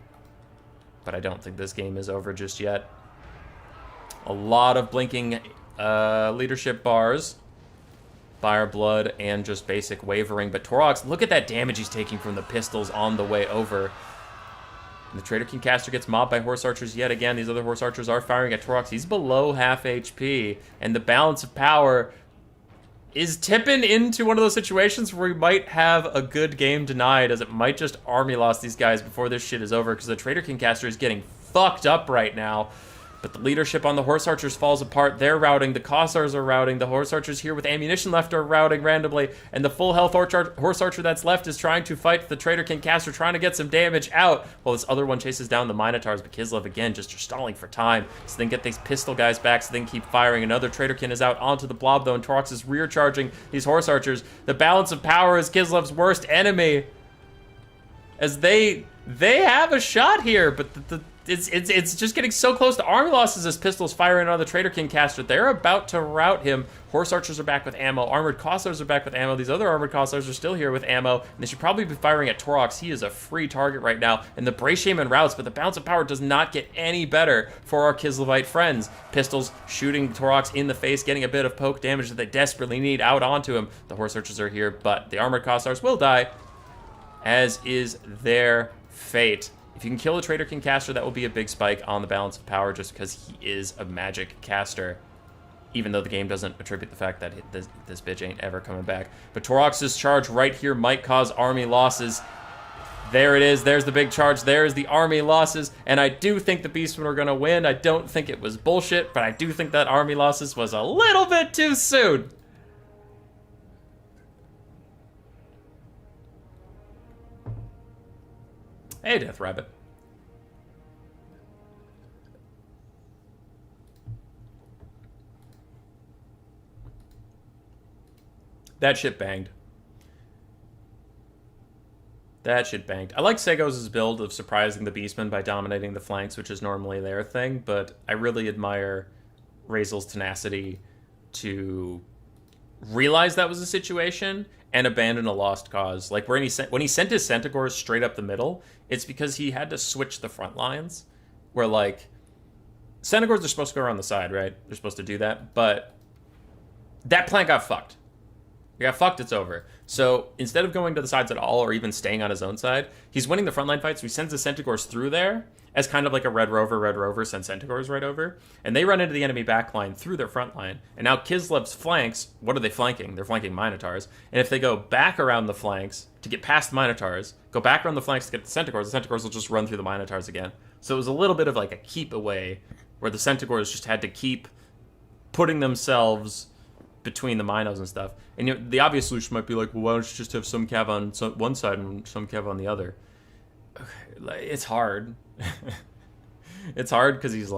But I don't think this game is over just yet. A lot of blinking leadership bars. Fire Blood and just basic wavering. But Torox, look at that damage he's taking from the pistols on the way over. And the Traderkin caster gets mobbed by Horse Archers yet again. These other Horse Archers are firing at Torox. He's below half HP. And the balance of power is tipping into one of those situations where we might have a good game denied, as it might just army loss these guys before this shit is over, because the Traderkin caster is getting fucked up right now. But the leadership on the Horse Archers falls apart. They're routing. The Cossars are routing. The Horse Archers here with ammunition left are routing randomly. And the full health Horse Archer that's left is trying to fight the Traderkin caster, trying to get some damage out, while this other one chases down the Minotaurs. But Kislev, again, just stalling for time. So they can get these pistol guys back so they can keep firing. Another Traderkin is out onto the blob, though, and Torox is rear charging these Horse Archers. The balance of power is Kislev's worst enemy, as they have a shot here, but it's just getting so close to army losses as pistols firing on the Traderkin caster. They're about to rout him. Horse Archers are back with ammo. Armored Cossars are back with ammo. These other Armored Cossars are still here with ammo, and they should probably be firing at Torox. He is a free target right now, and the Bray Shaman routes, but the balance of power does not get any better for our Kislevite friends. Pistols shooting Torox in the face, getting a bit of poke damage that they desperately need out onto him. The Horse Archers are here, but the Armored Cossars will die, as is their fate. If you can kill a Traderkin caster, that will be a big spike on the balance of power, just because he is a magic caster, even though the game doesn't attribute the fact that this bitch ain't ever coming back. But Torox's charge right here might cause army losses. There it is. There's the big charge. There's the army losses. And I do think the Beastmen are going to win. I don't think it was bullshit, but I do think that army losses was a little bit too soon. Hey, Death Rabbit. That shit banged. That shit banged. I like Segos' build of surprising the Beastmen by dominating the flanks, which is normally their thing, but I really admire Razel's tenacity to realize that was a situation and abandon a lost cause. Like when he sent his Centaurs straight up the middle, it's because he had to switch the front lines, where like Centaurs are supposed to go around the side, right? They're supposed to do that, but that plan got fucked. It got fucked, it's over. So instead of going to the sides at all, or even staying on his own side, he's winning the frontline fight, so he sends the Centaurs through there as kind of like a Red Rover sends Centaurs right over, and they run into the enemy backline through their front line. And now Kislev's flanks, what are they flanking? They're flanking Minotaurs. And if they go back around the flanks to get past the Minotaurs, go back around the flanks to get the Centaurs will just run through the Minotaurs again. So it was a little bit of like a keep away, where the Centaurs just had to keep putting themselves between the Minos and stuff. And you know, the obvious solution might be like, well, why don't you just have some cav on one side and some cav on the other? It's hard. It's hard because he's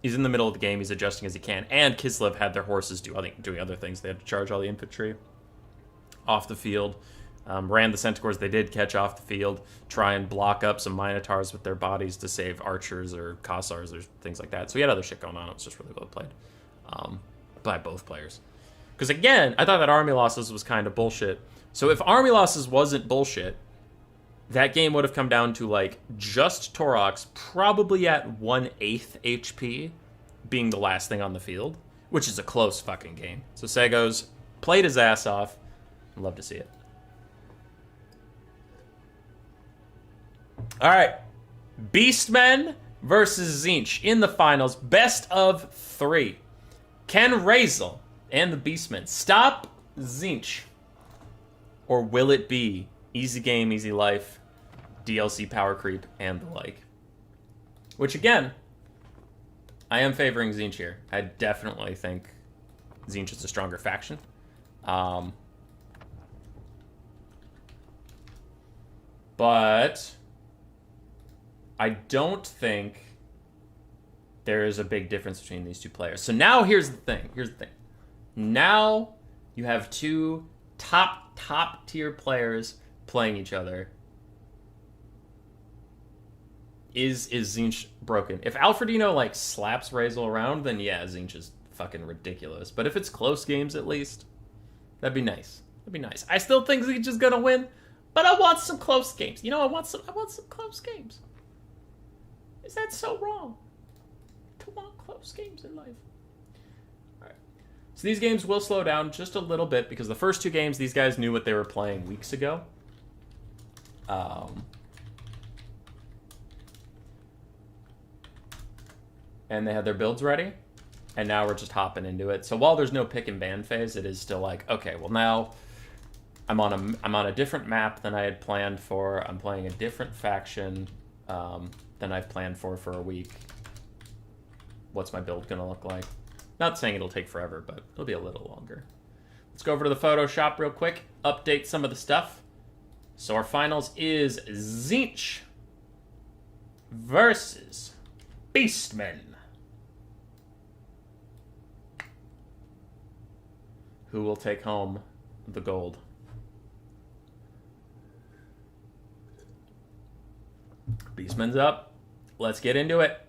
in the middle of the game. He's adjusting as he can. And Kislev had their horses doing other things. They had to charge all the infantry off the field. Ran the Centaurs they did catch off the field. Try and block up some Minotaurs with their bodies to save archers or Cossars or things like that. So he had other shit going on. It was just really well played by both players. Because again, I thought that army losses was kind of bullshit. So if army losses wasn't bullshit, that game would have come down to like just Torox probably at 1/8 HP being the last thing on the field, which is a close fucking game. So Segos played his ass off. I'd love to see it. All right. Beastmen versus Tzeentch in the finals. Best of 3. Can Razel and the Beastmen stop Tzeentch? Or will it be easy game, easy life, DLC power creep, and the like? Which, again, I am favoring Tzeentch here. I definitely think Tzeentch is a stronger faction. But I don't think there is a big difference between these two players. So now here's the thing. Now you have two top tier players playing each other. Is Tzeentch broken? If Alfredino like slaps Razel around, then yeah, Tzeentch is fucking ridiculous. But if it's close games at least, that'd be nice. That'd be nice. I still think Tzeentch is gonna win, but I want some close games. You know, I want some close games. Is that so wrong? To want close games in life. Alright. So these games will slow down just a little bit because the first two games, these guys knew what they were playing weeks ago. And they had their builds ready. And now we're just hopping into it. So while there's no pick and ban phase, it is still like, okay, well now I'm on a different map than I had planned for. I'm playing a different faction than I've planned for a week. What's my build gonna look like? Not saying it'll take forever, but it'll be a little longer. Let's go over to the Photoshop real quick, update some of the stuff. So our finals is Tzeentch versus Beastman. Who will take home the gold? Beastman's up. Let's get into it.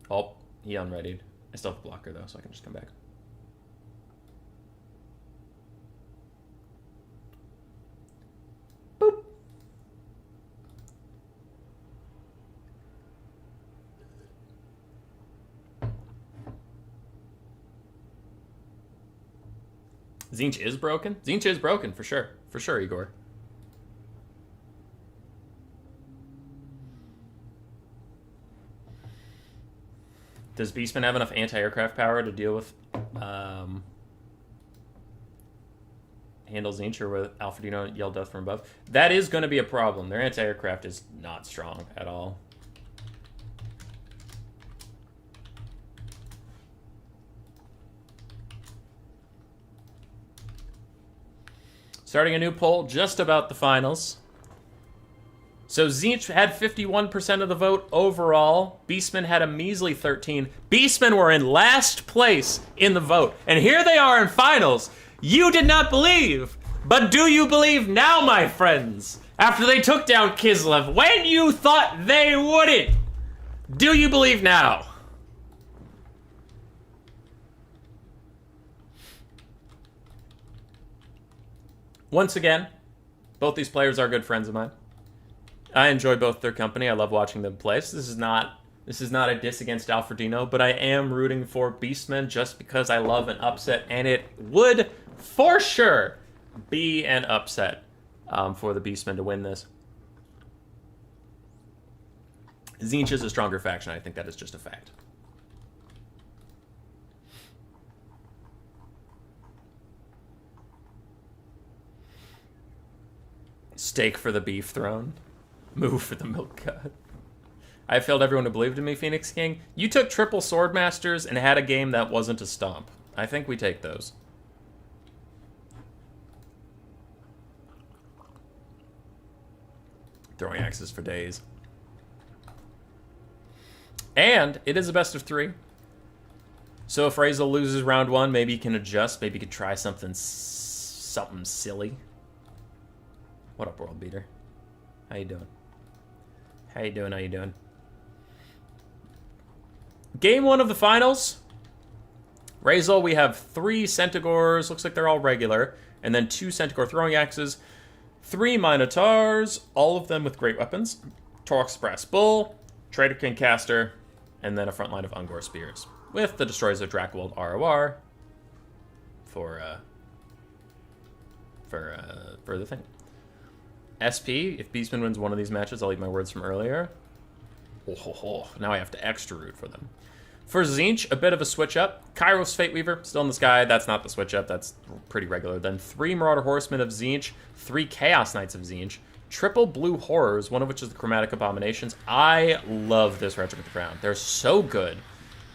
Oh, he unreadied. I still have a blocker, though, so I can just come back. Boop. Tzeentch is broken? Tzeentch is broken, for sure. For sure, Igor. Does Beastman have enough anti-aircraft power to deal with handle Tzeentch or with Alfredino yell death from above? That is going to be a problem. Their anti-aircraft is not strong at all. Starting a new poll just about the finals. So Tzeentch had 51% of the vote overall. Beastman had a measly 13. Beastmen were in last place in the vote. And here they are in finals. You did not believe. But do you believe now, my friends? After they took down Kislev, when you thought they wouldn't. Do you believe now? Once again, both these players are good friends of mine. I enjoy both their company. I love watching them play. So this is not a diss against Alfredino, but I am rooting for Beastman just because I love an upset, and it would for sure be an upset for the Beastman to win this. Tzeentch is a stronger faction. I think that is just a fact. Steak for the beef throne. Move for the milk god. I failed everyone who believed in me, Phoenix King. You took triple Swordmasters and had a game that wasn't a stomp. I think we take those. Throwing axes for days. And it is a best of 3. So if Razel loses round 1, maybe he can adjust. Maybe he could try something silly. What up, World Beater? How you doing? How you doing? Game 1 of the finals. Razel, we have 3 Centaurs. Looks like they're all regular. And then 2 Centaur throwing axes. 3 Minotaurs. All of them with great weapons. Torx Brass Bull. Trader King Caster. And then a front line of Ungor Spears. With the Destroyers of Drakwold ROR. For the thing. SP, if Beastman wins one of these matches, I'll eat my words from earlier. Now I have to extra root for them. For Tzeentch, a bit of a switch up. Kairos Fate Weaver, still in the sky. That's not the switch up. That's pretty regular. Then 3 Marauder Horsemen of Tzeentch, 3 Chaos Knights of Tzeentch, triple Blue Horrors, one of which is the Chromatic Abominations. I love this Regiment of the Crown. They're so good.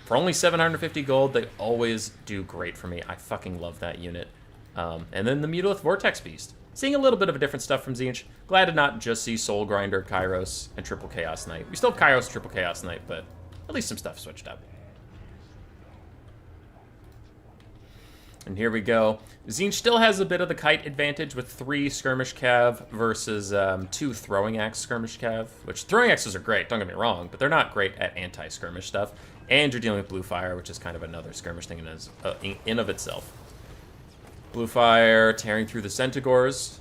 For only 750 gold, they always do great for me. I fucking love that unit. And then the Mutalith Vortex Beast. Seeing a little bit of a different stuff from Tzeentch. Glad to not just see Soul Grinder, Kairos, and Triple Chaos Knight. We still have Kairos, Triple Chaos Knight, but at least some stuff switched up. And here we go. Tzeentch still has a bit of the kite advantage with 3 skirmish cav versus 2 throwing axe skirmish cav, which throwing axes are great, don't get me wrong, but they're not great at anti-skirmish stuff. And you're dealing with blue fire, which is kind of another skirmish thing in of itself. Blue fire tearing through the Centigores.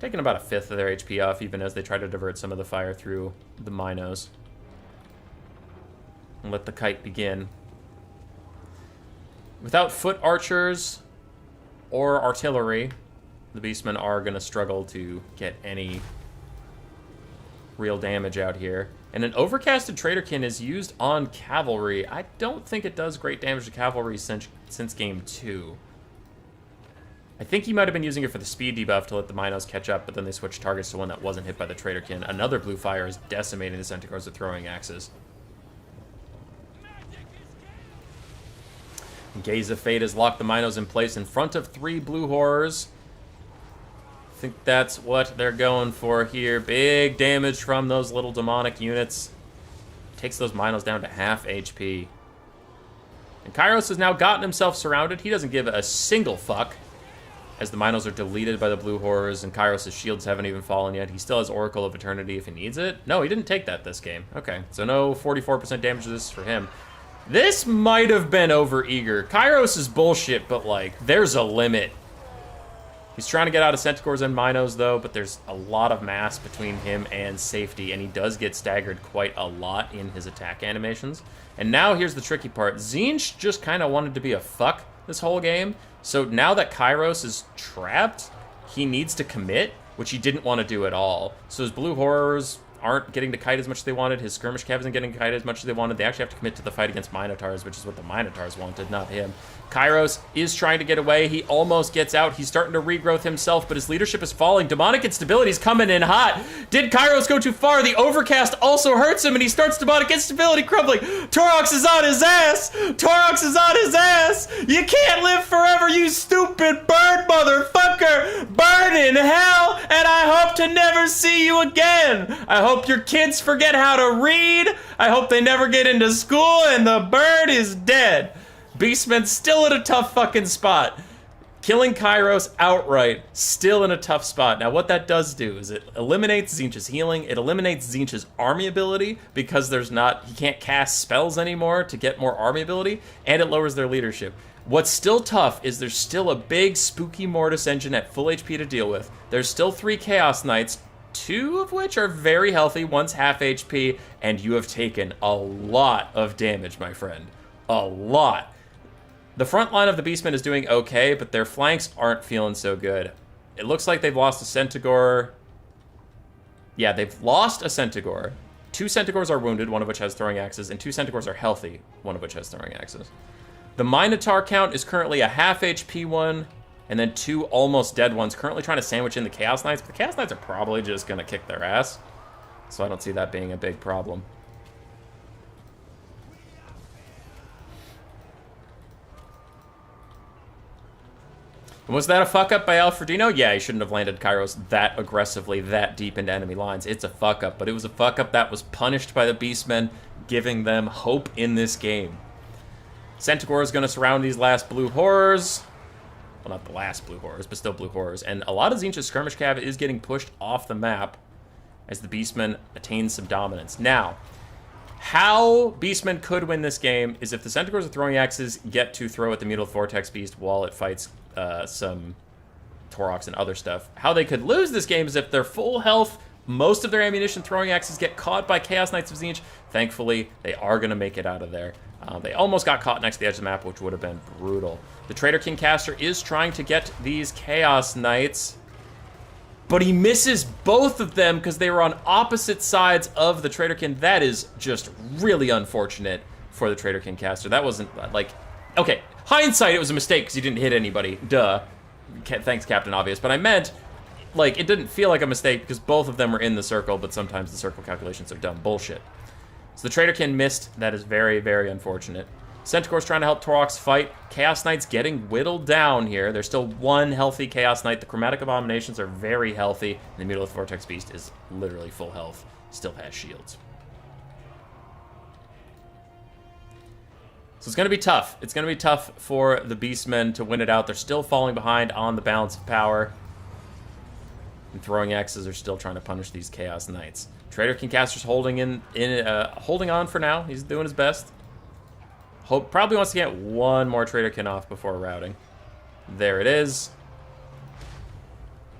Taking about a fifth of their HP off, even as they try to divert some of the fire through the Minos. And let the kite begin. Without foot archers or artillery, the Beastmen are going to struggle to get any real damage out here. And an overcasted Traderkin is used on cavalry. I don't think it does great damage to cavalry since game 2. I think he might have been using it for the speed debuff to let the Minos catch up, but then they switched targets to one that wasn't hit by the Traderkin. Another blue fire is decimating the Centaurs with throwing axes. Gaze of Fate has locked the Minos in place in front of 3 blue horrors. I think that's what they're going for here. Big damage from those little demonic units. Takes those Minos down to half HP. And Kairos has now gotten himself surrounded. He doesn't give a single fuck as the Minos are deleted by the blue horrors and Kairos' shields haven't even fallen yet. He still has Oracle of Eternity if he needs it. No, he didn't take that this game. Okay, so no 44% damage to this for him. This might have been over-eager. Kairos is bullshit, but, like, there's a limit. He's trying to get out of Centaurs and Minos, though, but there's a lot of mass between him and safety, and he does get staggered quite a lot in his attack animations. And now here's the tricky part. Tzeentch just kind of wanted to be a fuck this whole game, so now that Kairos is trapped, he needs to commit, which he didn't want to do at all. So his blue horrors aren't getting to kite as much as they wanted. His skirmish cav isn't getting to kite as much as they wanted. They actually have to commit to the fight against Minotaurs, which is what the Minotaurs wanted, not him. Kairos is trying to get away. He almost gets out. He's starting to regrowth himself, but his leadership is falling. Demonic instability is coming in hot. Did Kairos go too far? The overcast also hurts him, and he starts demonic instability crumbling. Torox is on his ass. Torox is on his ass. You can't live forever, you stupid bird motherfucker. Burn in hell, and I hope to never see you again. I hope your kids forget how to read. I hope they never get into school, and the bird is dead. Beastman's still in a tough fucking spot. Killing Kairos outright, still in a tough spot. Now what that does do is it eliminates Tzeentch's healing, it eliminates Tzeentch's army ability because he can't cast spells anymore to get more army ability, and it lowers their leadership. What's still tough is there's still a big spooky Mortis engine at full HP to deal with. There's still 3 Chaos Knights, 2 of which are very healthy, one's half HP, and you have taken a lot of damage, my friend. A lot. The front line of the Beastmen is doing okay, but their flanks aren't feeling so good. It looks like they've lost a Centaur. Yeah, they've lost a Centaur. 2 Centaurs are wounded, one of which has throwing axes, and 2 Centaurs are healthy, one of which has throwing axes. The Minotaur count is currently a half HP one, and then 2 almost dead ones, currently trying to sandwich in the Chaos Knights, but the Chaos Knights are probably just going to kick their ass, so I don't see that being a big problem. Was that a fuck-up by Alfredino? Yeah, he shouldn't have landed Kairos that aggressively, that deep into enemy lines. It's a fuck-up, but it was a fuck-up that was punished by the Beastmen, giving them hope in this game. Centaur is going to surround these last blue horrors. Well, not the last blue horrors, but still blue horrors. And a lot of Tzeentch's skirmish cav is getting pushed off the map as the Beastmen attain some dominance. Now, how Beastmen could win this game is if the Centaurs with throwing axes get to throw at the Mutal Vortex Beast while it fights some Torox and other stuff. How they could lose this game is if they're full health, most of their ammunition throwing axes get caught by Chaos Knights of Tzeentch. Thankfully, they are going to make it out of there. They almost got caught next to the edge of the map, which would have been brutal. The Traderkin caster is trying to get these Chaos Knights, but he misses both of them because they were on opposite sides of the Traderkin. That is just really unfortunate for the Traderkin caster. That wasn't, like, okay, hindsight, it was a mistake because he didn't hit anybody. Duh. Thanks, Captain Obvious. But I meant, like, it didn't feel like a mistake because both of them were in the circle, but sometimes the circle calculations are dumb bullshit. So the Traderkin missed. That is very, very unfortunate. Centaur's trying to help Torox fight. Chaos Knight's getting whittled down here. There's still 1 healthy Chaos Knight. The Chromatic Abominations are very healthy. And the Mutalith Vortex Beast is literally full health. Still has shields. So it's going to be tough. It's going to be tough for the Beastmen to win it out. They're still falling behind on the balance of power. And throwing axes are still trying to punish these Chaos Knights. Trader King Caster's holding holding on for now. He's doing his best. Probably wants to get one more Trader King off before routing. There it is.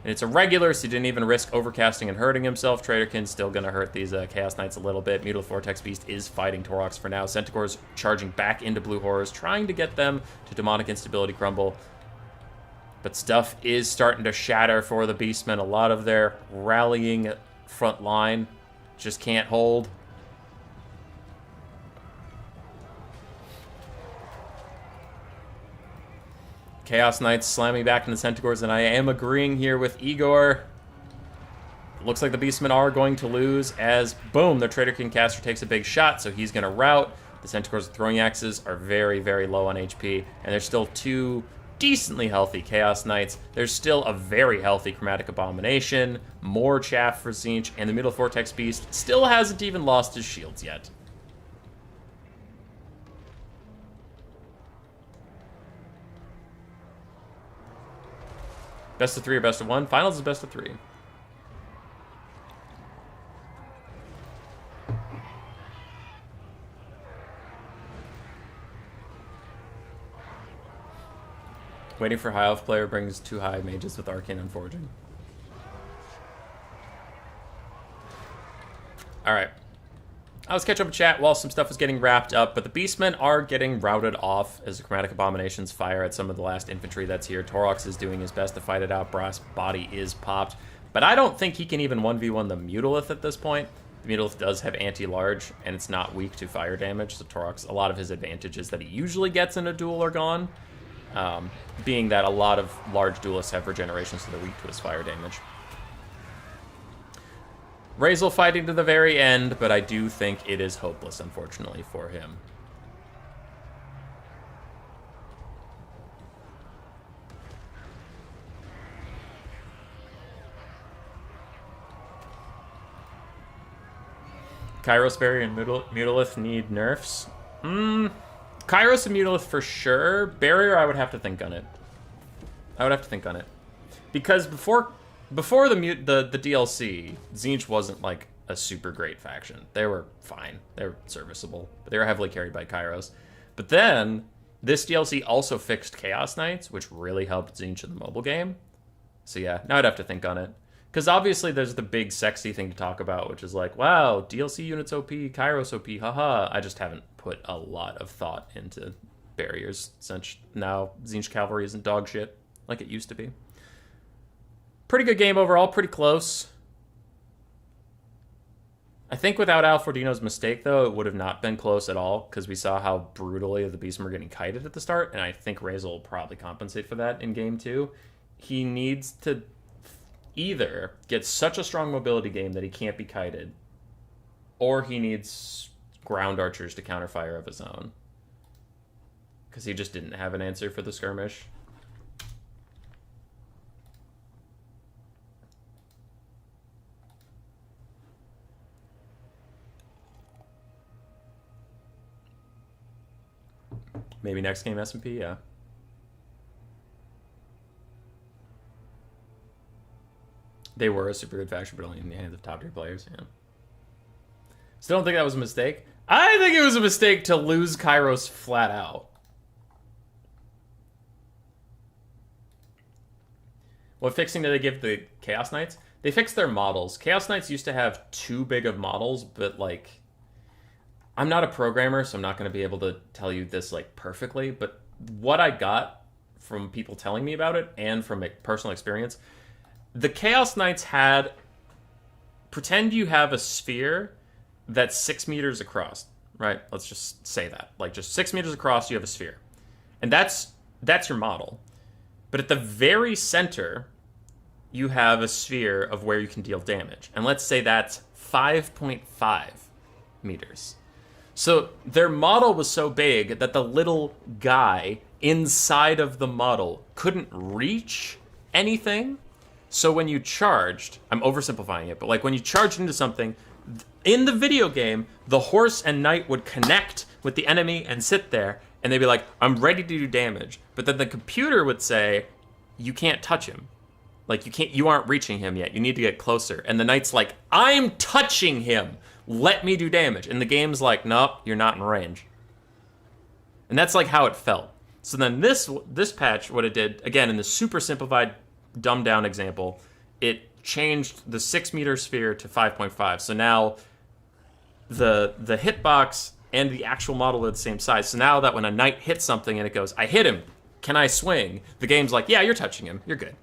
And it's a regular, so he didn't even risk overcasting and hurting himself. Traderkin's still going to hurt these Chaos Knights a little bit. Mutal Vortex Beast is fighting Torox for now. Centaur's charging back into Blue Horrors, trying to get them to Demonic Instability Crumble. But stuff is starting to shatter for the Beastmen. A lot of their rallying front line just can't hold. Chaos Knights slamming back into Centaurs, and I am agreeing here with Igor. Looks like the Beastmen are going to lose as, boom, their Trader King Caster takes a big shot, so he's going to rout. The Centaurs with throwing axes are very, very low on HP, and there's still two decently healthy Chaos Knights. There's still a very healthy Chromatic Abomination, more chaff for Tzeentch, and the Mutal Vortex Beast still hasn't even lost his shields yet. Best of 3 or best of 1? Finals is best of 3. Waiting for high elf player brings 2 high mages with arcane and forging. Alright. Let's catch up with chat while some stuff is getting wrapped up, but the Beastmen are getting routed off as the Chromatic Abominations fire at some of the last infantry that's here. Torox is doing his best to fight it out. Brass Body is popped, but I don't think he can even 1v1 the Mutalith at this point. The Mutalith does have anti-large, and it's not weak to fire damage, so Torox, a lot of his advantages that he usually gets in a duel are gone, being that a lot of large duelists have regeneration, so they're weak to his fire damage. Razel fighting to the very end, but I do think it is hopeless, unfortunately, for him. Kairos, Barrier, and Mutalith need nerfs. Kairos and Mutalith for sure. Barrier, I would have to think on it. Because before the DLC, Tzeentch wasn't like a super great faction. They were fine. They were serviceable, but they were heavily carried by Kairos. But then this DLC also fixed Chaos Knights, which really helped Tzeentch in the mobile game. So yeah, now I'd have to think on it. Because obviously there's the big sexy thing to talk about, which is like, wow, DLC units OP, Kairos OP, haha. I just haven't put a lot of thought into barriers since now Tzeentch Cavalry isn't dog shit like it used to be. Pretty good game overall, pretty close. I think without Alfredino's mistake, though, it would have not been close at all, because we saw how brutally the Beastmen were getting kited at the start, and I think Razel will probably compensate for that in Game 2. He needs to either get such a strong mobility game that he can't be kited, or he needs ground archers to counterfire of his own, because he just didn't have an answer for the skirmish. Maybe next game S&P, yeah. They were a super good faction, but only in the hands of top-tier players, yeah. Still don't think that was a mistake. I think it was a mistake to lose Kairos flat out. What fixing did they give the Chaos Knights? They fixed their models. Chaos Knights used to have too big of models, but, like, I'm not a programmer, so I'm not going to be able to tell you this like perfectly, but what I got from people telling me about it and from personal experience, the Chaos Knights had, pretend you have a sphere that's 6 meters across, right? Let's just say that. Like just 6 meters across, you have a sphere. And that's your model. But at the very center, you have a sphere of where you can deal damage. And let's say that's 5.5 meters. So their model was so big that the little guy inside of the model couldn't reach anything. So when you charged, I'm oversimplifying it, but like when you charged into something, in the video game, the horse and knight would connect with the enemy and sit there, and they'd be like, I'm ready to do damage. But then the computer would say, you can't touch him. Like, you aren't reaching him yet. You need to get closer. And the knight's like, I'm touching him. Let me do damage. And the game's like, nope, you're not in range. And that's like how it felt. So then this patch, what it did, again, in the super simplified, dumbed down example, it changed the 6-meter sphere to 5.5. So now the hitbox and the actual model are the same size. So now that when a knight hits something and it goes, I hit him, can I swing? The game's like, yeah, you're touching him, you're good.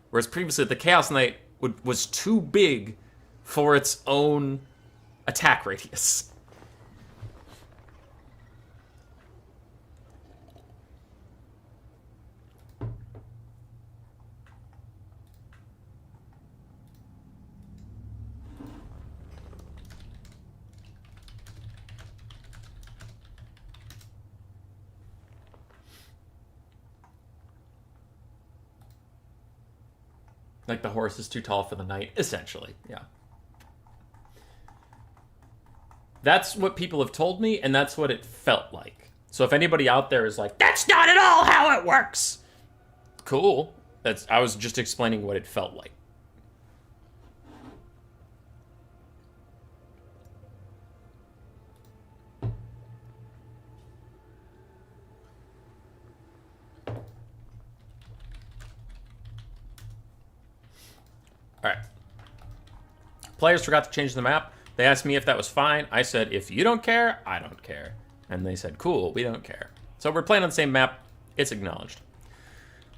Whereas previously the Chaos Knight was too big for its own attack radius. Like the horse is too tall for the knight, essentially, yeah. That's what people have told me, and that's what it felt like. So if anybody out there is like, that's not at all how it works, cool. I was just explaining what it felt like. All right. Players forgot to change the map. They asked me if that was fine. I said, if you don't care, I don't care. And they said, cool, we don't care. So we're playing on the same map. It's acknowledged.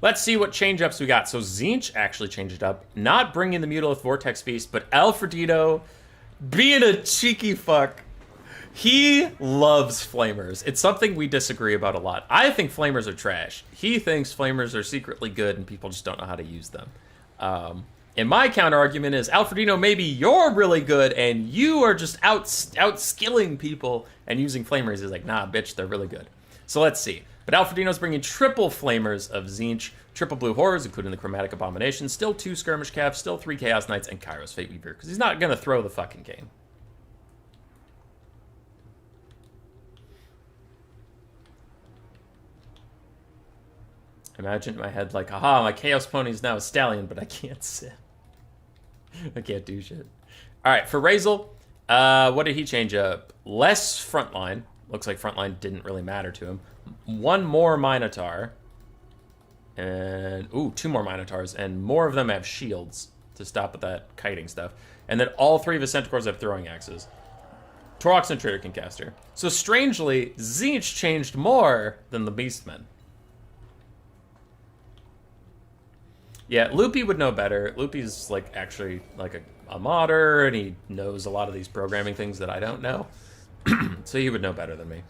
Let's see what change-ups we got. So Tzeentch actually changed it up. Not bringing the Mutalith Vortex Beast, but Alfredino being a cheeky fuck. He loves flamers. It's something we disagree about a lot. I think flamers are trash. He thinks flamers are secretly good and people just don't know how to use them. And my counter-argument is, Alfredino, maybe you're really good and you are just outskilling people and using flamers. He's like, nah, bitch, they're really good. So let's see. But Alfredino's bringing triple flamers of Tzeentch, triple blue horrors, including the Chromatic Abomination, still 2 Skirmish Calves, still 3 Chaos Knights, and Kairos Fate Weaver, because he's not going to throw the fucking game. Imagine in my head like, aha, my Chaos Pony's now a stallion, but I can't sit. I can't do shit. All right, for Razel, what did he change up? Less frontline. Looks like frontline didn't really matter to him. 1 more Minotaur. And, 2 more Minotaurs. And more of them have shields to stop with that kiting stuff. And then all 3 of his Centaurs have throwing axes. Torox and Trader Concaster. So strangely, Tzeentch changed more than the Beastmen. Yeah, Loopy would know better. Loopy's like actually like a modder, and he knows a lot of these programming things that I don't know. So he would know better than me.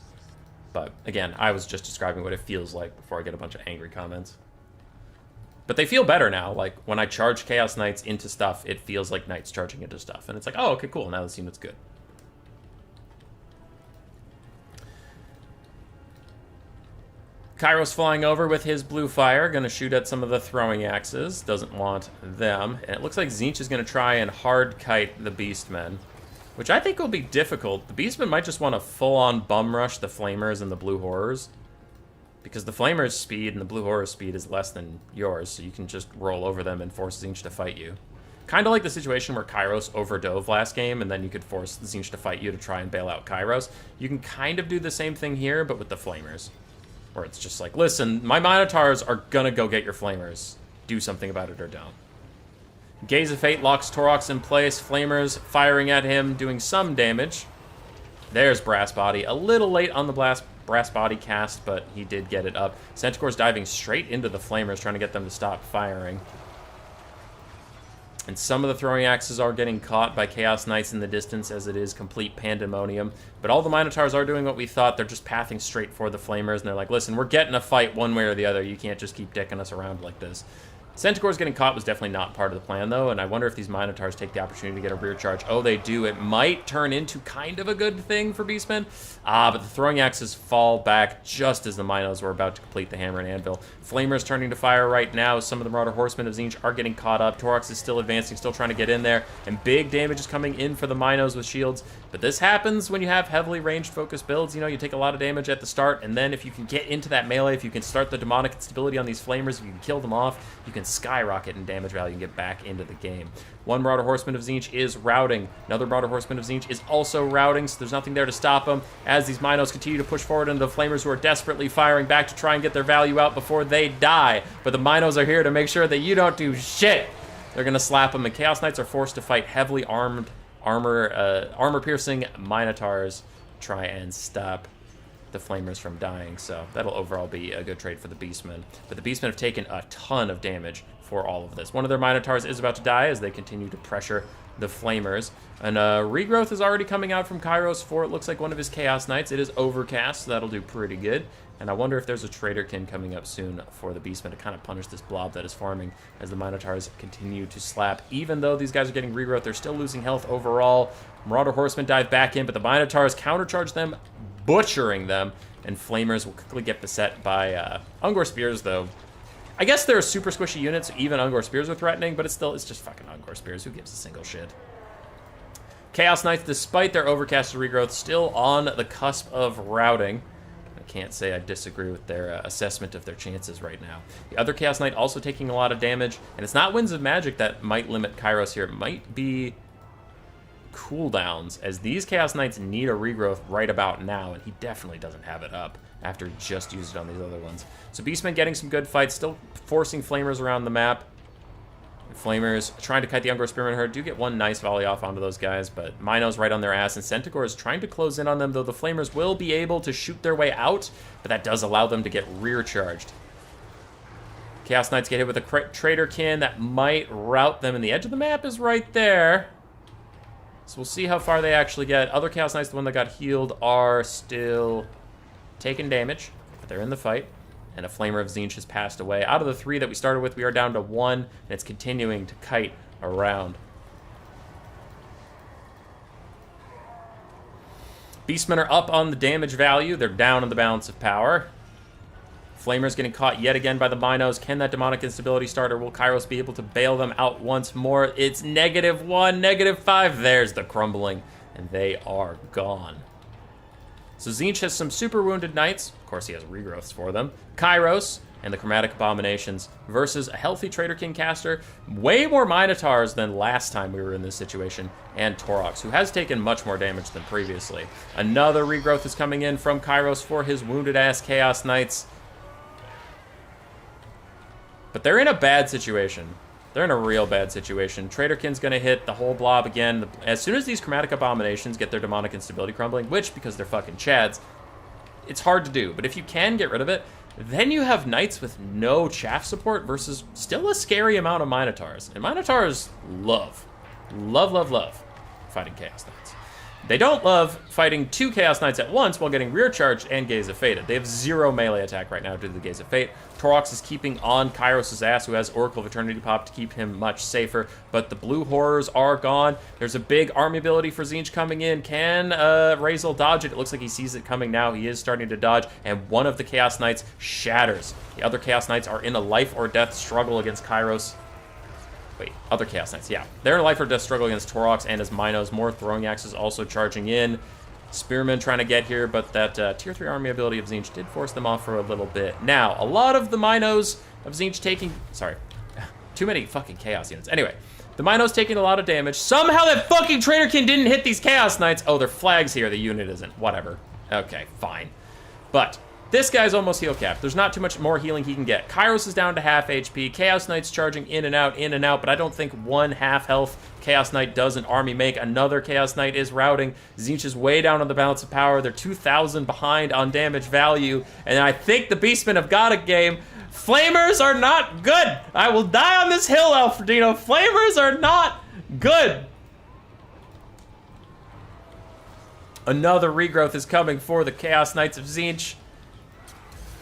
But again, I was just describing what it feels like before I get a bunch of angry comments. But they feel better now. Like when I charge Chaos Knights into stuff, it feels like Knights charging into stuff. And it's like, oh, okay, cool. Now this unit's good. Kairos flying over with his blue fire, going to shoot at some of the throwing axes. Doesn't want them. And it looks like Tzeentch is going to try and hard kite the Beastmen, which I think will be difficult. The Beastmen might just want to full-on bum rush the Flamers and the Blue Horrors, because the Flamers' speed and the Blue Horrors' speed is less than yours, so you can just roll over them and force Tzeentch to fight you. Kind of like the situation where Kairos overdove last game, and then you could force Tzeentch to fight you to try and bail out Kairos. You can kind of do the same thing here, but with the Flamers. Where it's just like, listen, my Minotaurs are gonna go get your Flamers. Do something about it or don't. Gaze of Fate locks Torox in place. Flamers firing at him, doing some damage. There's Brass Body. A little late on the Brass Body cast, but he did get it up. Centaur's diving straight into the Flamers, trying to get them to stop firing. And some of the throwing axes are getting caught by Chaos Knights in the distance, as it is complete pandemonium. But all the Minotaurs are doing what we thought. They're just pathing straight for the Flamers, and they're like, listen, we're getting a fight one way or the other. You can't just keep dicking us around like this. Centaurs getting caught was definitely not part of the plan, though, and I wonder if these Minotaurs take the opportunity to get a rear charge. Oh, they do. It might turn into kind of a good thing for Beastmen. But the throwing axes fall back just as the Minos were about to complete the hammer and anvil. Flamers turning to fire right now. Some of the Marauder Horsemen of Tzeentch are getting caught up. Torox is still advancing, still trying to get in there, and big damage is coming in for the Minos with shields. But this happens when you have heavily ranged focused builds. You know, you take a lot of damage at the start, and then if you can get into that melee, if you can start the demonic instability on these Flamers, if you can kill them off, you can skyrocket in damage value and get back into the game. One Marauder Horseman of Tzeentch is routing. Another Marauder Horseman of Tzeentch is also routing, so there's nothing there to stop them as these Minos continue to push forward into the Flamers, who are desperately firing back to try and get their value out before they die. But the Minos are here to make sure that you don't do shit. They're going to slap them, and Chaos Knights are forced to fight heavily armor-piercing Minotaurs try and stop the Flamers from dying, so that'll overall be a good trade for the Beastmen. But the Beastmen have taken a ton of damage for all of this. One of their Minotaurs is about to die as they continue to pressure the Flamers. And regrowth is already coming out from Kairos for, it looks like, one of his Chaos Knights. It is overcast, so that'll do pretty good. And I wonder if there's a Traderkin coming up soon for the Beastmen to kind of punish this blob that is farming as the Minotaurs continue to slap. Even though these guys are getting regrowth, they're still losing health overall. Marauder Horsemen dive back in, but the Minotaurs countercharge them, butchering them, and Flamers will quickly get beset by Ungor Spears, though. I guess they're super squishy units, so even Ungor Spears are threatening, but it's just fucking Ungor Spears. Who gives a single shit? Chaos Knights, despite their overcasted regrowth, still on the cusp of routing. I can't say I disagree with their assessment of their chances right now. The other Chaos Knight also taking a lot of damage, and it's not Winds of Magic that might limit Kairos here. It might be cooldowns, as these Chaos Knights need a regrowth right about now, and he definitely doesn't have it up after he just used it on these other ones. So Beastmen getting some good fights, still forcing Flamers around the map. Flamers trying to kite the Ungor Spearman herd, do get one nice volley off onto those guys, but Minos right on their ass, and Centaur is trying to close in on them, though the Flamers will be able to shoot their way out, but that does allow them to get rear charged. Chaos Knights get hit with a Traderkin that might rout them, and the edge of the map is right there. So we'll see how far they actually get. Other Chaos Knights, the one that got healed, are still taking damage, but they're in the fight. And a Flamer of Tzeentch has passed away. Out of the 3 that we started with, we are down to 1, and it's continuing to kite around. Beastmen are up on the damage value. They're down on the balance of power. Flamers getting caught yet again by the Minos. Can that demonic instability start, or will Kairos be able to bail them out once more? It's -1, -5. There's the crumbling, and they are gone. So Tzeentch has some super wounded knights. Of course, he has regrowths for them. Kairos and the Chromatic Abominations versus a healthy Traderkin caster. Way more Minotaurs than last time we were in this situation. And Torox, who has taken much more damage than previously. Another regrowth is coming in from Kairos for his wounded-ass Chaos Knights. But they're in a bad situation. They're in a real bad situation. Traderkin's going to hit the whole blob again. As soon as these Chromatic Abominations get their demonic instability crumbling, which, because they're fucking chads, it's hard to do. But if you can get rid of it, then you have Knights with no chaff support versus still a scary amount of Minotaurs. And Minotaurs love fighting Chaos Knights. They don't love fighting 2 Chaos Knights at once while getting rear charged and Gaze of Fated. They have 0 melee attack right now due to the Gaze of Fate. Torox is keeping on Kairos' ass, who has Oracle of Eternity Pop to keep him much safer, but the blue horrors are gone. There's a big army ability for Tzeentch coming in. Can Razel dodge it? It looks like he sees it coming now. He is starting to dodge, and one of the Chaos Knights shatters. The other Chaos Knights are in a life or death struggle against Kairos. Wait, other Chaos Knights, yeah. They're in a life or death struggle against Torox and his Minos. More throwing axes also charging in. Spearmen trying to get here, but that tier 3 army ability of Tzeentch did force them off for a little bit. Now, a lot of the Minos of Tzeentch taking... Sorry. Too many fucking Chaos units. Anyway, the Minos taking a lot of damage. Somehow that fucking Traderkin didn't hit these Chaos Knights. Oh, their flag's here. The unit isn't. Whatever. Okay, fine. But... this guy's almost heal capped. There's not too much more healing he can get. Kairos is down to half HP. Chaos Knight's charging in and out, but I don't think one half health Chaos Knight does an army make. Another Chaos Knight is routing. Tzeentch is way down on the balance of power. They're 2,000 behind on damage value, and I think the Beastmen have got a game. Flamers are not good. I will die on this hill, Alfredino. Flamers are not good. Another regrowth is coming for the Chaos Knights of Tzeentch.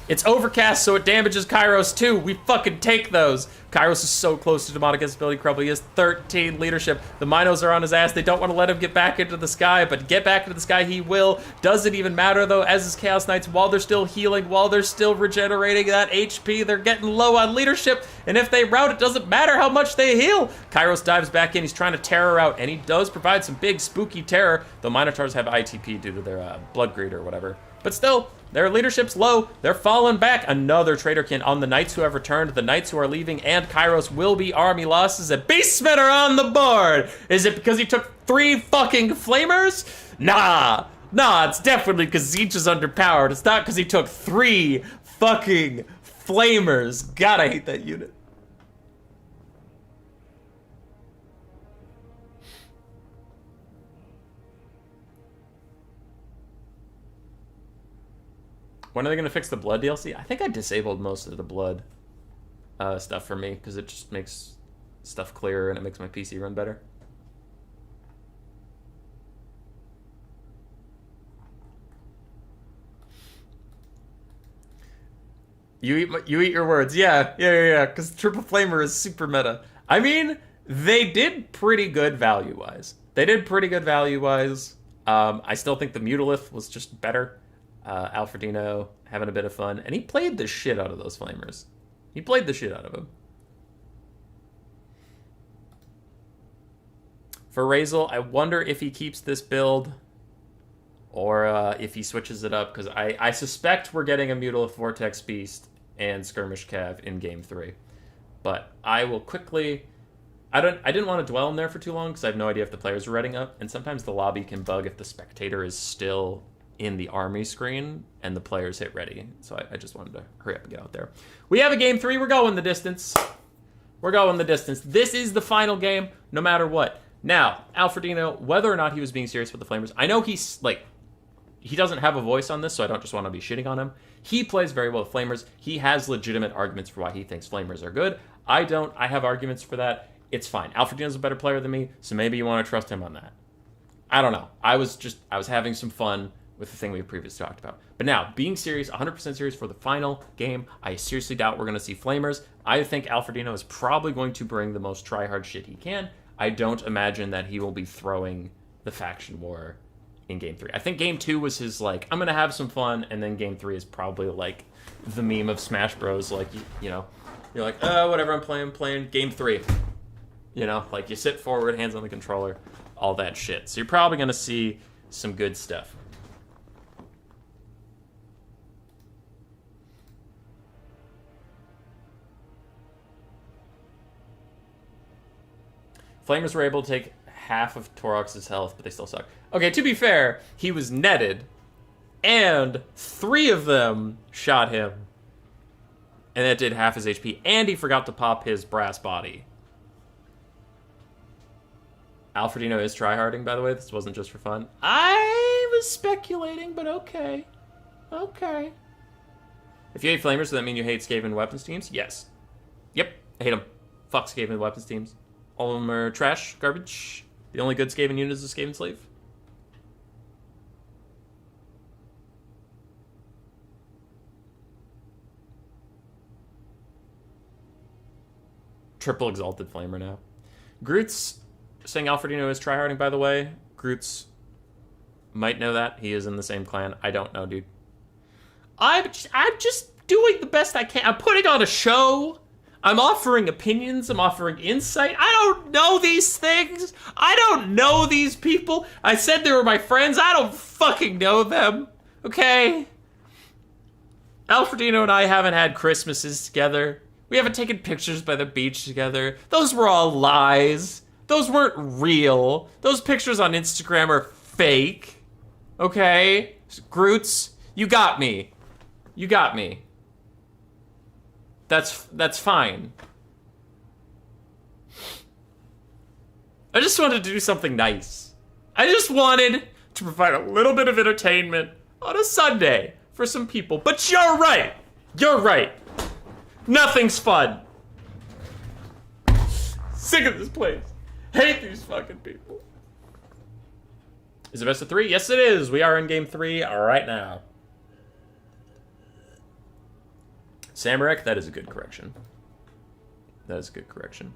It's overcast, so it damages Kairos too. We fucking take those. Kairos is so close to demonic instability crumble. He has 13 leadership. The Minos are on his ass. They don't want to let him get back into the sky, but get back into the sky he will. Doesn't even matter though, as is Chaos Knights, while they're still healing, while they're still regenerating that HP, they're getting low on leadership, and if they rout, it doesn't matter how much they heal. Kairos dives back in. He's trying to terror out, and he does provide some big spooky terror. The Minotaurs have ITP due to their blood greed or whatever. But still, their leadership's low. They're falling back. Another Traderkin on the Knights who have returned, the Knights who are leaving, and Kairos will be army losses. And Beastmen are on the board. Is it because he took 3 fucking Flamers? Nah, it's definitely because Zeech is underpowered. It's not because he took 3 fucking Flamers. God, I hate that unit. When are they going to fix the blood DLC? I think I disabled most of the blood stuff for me because it just makes stuff clearer and it makes my PC run better. You eat your words. Yeah. Because Triple Flamer is super meta. I mean, they did pretty good value-wise. I still think the Mutalith was just better. Alfredino having a bit of fun, and he played the shit out of those Flamers. He played the shit out of them. For Razel, I wonder if he keeps this build or if he switches it up, because I suspect we're getting a Mutalith Vortex Beast and Skirmish Cav in Game 3. But I will quickly... I didn't want to dwell in there for too long because I have no idea if the players are reading up, and sometimes the lobby can bug if the spectator is still in the army screen and the players hit ready. So I just wanted to hurry up and get out there. We have a Game 3. We're going the distance. This is the final game, no matter what. Now, Alfredino, whether or not he was being serious with the Flamers, I know he's, like, he doesn't have a voice on this, so I don't just want to be shitting on him. He plays very well with Flamers. He has legitimate arguments for why he thinks Flamers are good. I don't. I have arguments for that. It's fine. Alfredino's a better player than me, so maybe you want to trust him on that. I don't know. I was having some fun with the thing we previously talked about. But now, being serious, 100% serious for the final game, I seriously doubt we're going to see Flamers. I think Alfredino is probably going to bring the most try-hard shit he can. I don't imagine that he will be throwing the faction war in Game 3. I think Game 2 was his, like, I'm going to have some fun, and then Game 3 is probably, like, the meme of Smash Bros. Like, you know, you're like, whatever, I'm playing Game 3. You know, like, you sit forward, hands on the controller, all that shit. So you're probably going to see some good stuff. Flamers were able to take half of Torox's health, but they still suck. Okay, to be fair, he was netted, and 3 of them shot him, and that did half his HP, and he forgot to pop his brass body. Alfredino is tryharding, by the way. This wasn't just for fun. I was speculating, but okay. Okay. If you hate Flamers, does that mean you hate Skaven weapons teams? Yes. Yep, I hate them. Fuck Skaven weapons teams. All of them are trash, garbage. The only good Skaven unit is a Skaven slave. Triple Exalted Flamer now. Groot's saying Alfredino is tryharding, by the way. Groot's might know that. He is in the same clan. I don't know, dude. I'm just doing the best I can. I'm putting on a show. I'm offering opinions. I'm offering insight. I don't know these things. I don't know these people. I said they were my friends. I don't fucking know them. Okay? Alfredino and I haven't had Christmases together. We haven't taken pictures by the beach together. Those were all lies. Those weren't real. Those pictures on Instagram are fake. Okay? Groots, you got me. You got me. That's fine. I just wanted to do something nice. I just wanted to provide a little bit of entertainment on a Sunday for some people. But you're right. You're right. Nothing's fun. Sick of this place. Hate these fucking people. Is it best of 3? Yes, it is. We are in Game 3 right now. Samurek, that is a good correction. That is a good correction.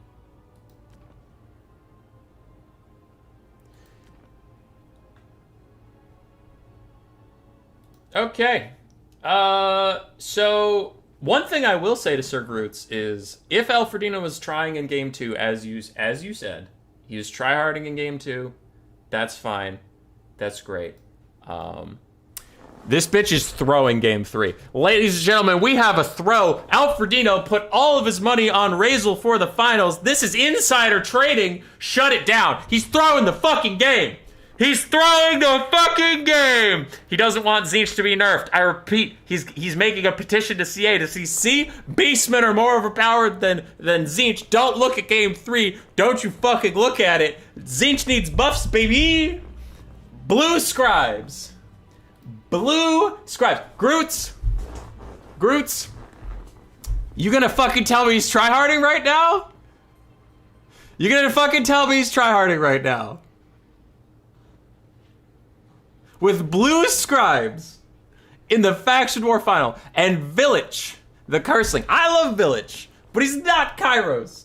Okay. So one thing I will say to Sir Groots is if Alfredino was trying in game 2, as you said, he was tryharding in game 2, that's fine. That's great. This bitch is throwing game 3. Ladies and gentlemen, we have a throw. Alfredino put all of his money on Razel for the finals. This is insider trading. Shut it down. He's throwing the fucking game. He's throwing the fucking game. He doesn't want Tzeentch to be nerfed. I repeat, he's making a petition to CA to see Beastmen are more overpowered than Tzeentch. Don't look at game 3. Don't you fucking look at it. Tzeentch needs buffs, baby. Blue scribes. Blue scribes. Groots. You gonna fucking tell me he's tryharding right now? You gonna fucking tell me he's tryharding right now? With blue scribes in the faction war final and Village, the Curseling. I love Village, but he's not Kairos.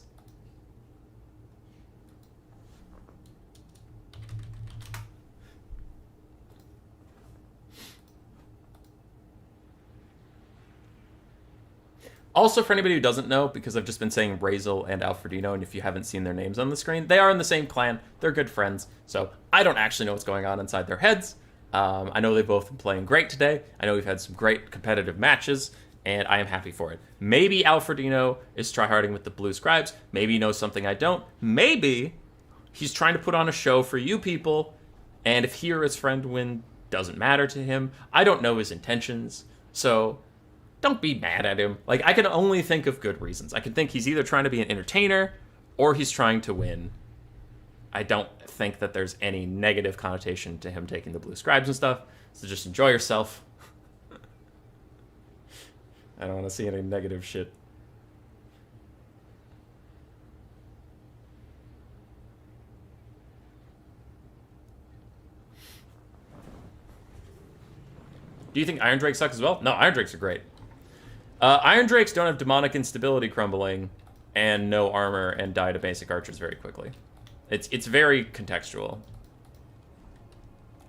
Also, for anybody who doesn't know, because I've just been saying Razel and Alfredino, and if you haven't seen their names on the screen, they are in the same clan. They're good friends, so I don't actually know what's going on inside their heads. I know they've both been playing great today. I know we've had some great competitive matches, and I am happy for it. Maybe Alfredino is tryharding with the blue scribes. Maybe he knows something I don't. Maybe he's trying to put on a show for you people, and if he or his friend win doesn't matter to him. I don't know his intentions, so don't be mad at him. Like, I can only think of good reasons. I can think he's either trying to be an entertainer or he's trying to win. I don't think that there's any negative connotation to him taking the blue scribes and stuff, so just enjoy yourself. I don't want to see any negative shit. Do you think Iron Drake sucks as well? No, Iron Drakes are great. Iron Drakes don't have demonic instability crumbling and no armor and die to basic archers very quickly. It's very contextual.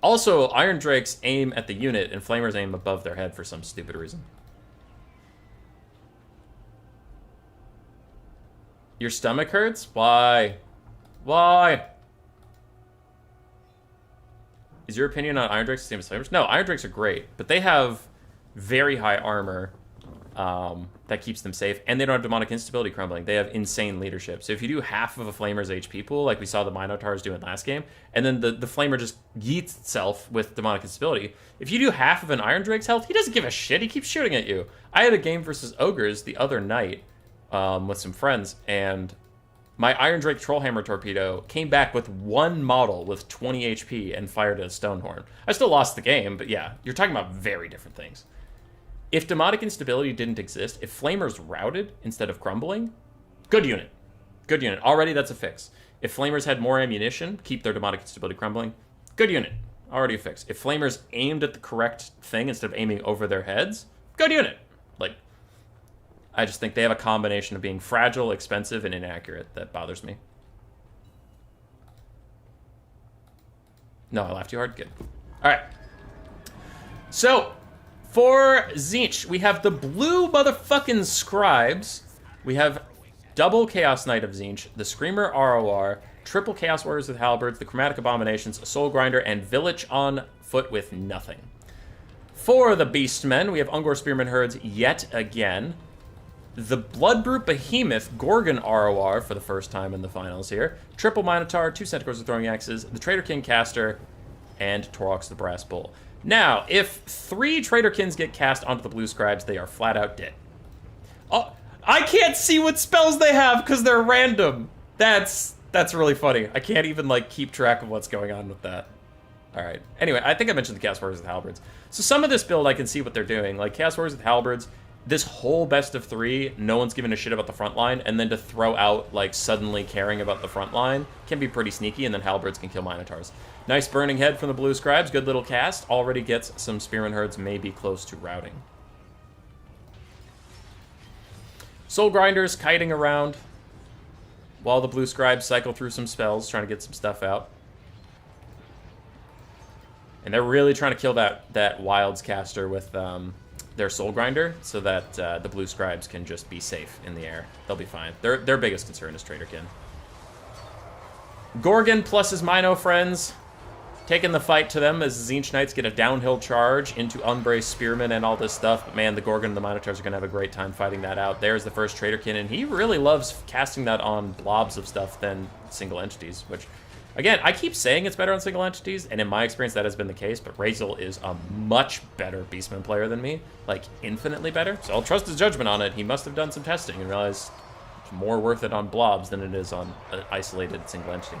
Also, Iron Drakes aim at the unit and Flamers aim above their head for some stupid reason. Your stomach hurts? Why? Why? Is your opinion on Iron Drakes the same as Flamers? No, Iron Drakes are great, but they have very high armor that keeps them safe, and they don't have demonic instability crumbling. They have insane leadership. So if you do half of a Flamer's HP pool, like we saw the Minotaurs do in last game, and then the Flamer just yeets itself with demonic instability, if you do half of an Iron Drake's health, he doesn't give a shit. He keeps shooting at you. I had a game versus Ogres the other night with some friends, and my Iron Drake Trollhammer Torpedo came back with one model with 20 HP and fired a Stonehorn. I still lost the game, but yeah, you're talking about very different things. If demonic instability didn't exist, if Flamers routed instead of crumbling, good unit. Good unit. Already that's a fix. If Flamers had more ammunition, keep their demonic instability crumbling, good unit. Already a fix. If Flamers aimed at the correct thing instead of aiming over their heads, good unit. Like, I just think they have a combination of being fragile, expensive, and inaccurate that bothers me. No, I laughed too hard? Good. All right. So, for Tzeentch, we have the blue motherfucking scribes. We have double Chaos Knight of Tzeentch, the Screamer ROR, triple Chaos Warriors with Halberds, the Chromatic Abominations, Soul Grinder, and Village on foot with nothing. For the Beastmen, we have Ungor Spearman Herds yet again. The Bloodbrute Behemoth Gorgon ROR for the first time in the finals here. Triple Minotaur, 2 Centaurs with Throwing Axes, the Traitor King Caster, and Torox the Brass Bull. Now, if 3 Traitorkins get cast onto the blue scribes, they are flat out dead. Oh, I can't see what spells they have because they're random. That's really funny. I can't even like keep track of what's going on with that. All right. Anyway, I think I mentioned the Chaos Warriors with Halberds. So some of this build, I can see what they're doing. Like Chaos Warriors with Halberds, this whole best of 3, no one's giving a shit about the front line, and then to throw out like suddenly caring about the front line can be pretty sneaky, and then Halberds can kill Minotaurs. Nice Burning Head from the blue scribes, good little cast, already gets some Spearman Herds maybe close to routing. Soul Grinders kiting around while the blue scribes cycle through some spells, trying to get some stuff out. And they're really trying to kill that Wilds caster with their Soul Grinder so that the blue scribes can just be safe in the air. They'll be fine. Their biggest concern is Traderkin. Gorgon plus his Mino friends taking the fight to them as the Tzeentch Knights get a downhill charge into Unbraced Spearmen and all this stuff. But man, the Gorgon and the Minotaurs are going to have a great time fighting that out. There's the first Traderkin, and he really loves casting that on blobs of stuff than single entities, which, again, I keep saying it's better on single entities, and in my experience that has been the case, but Razel is a much better Beastman player than me, like infinitely better, so I'll trust his judgment on it. He must have done some testing and realized it's more worth it on blobs than it is on an isolated single entity.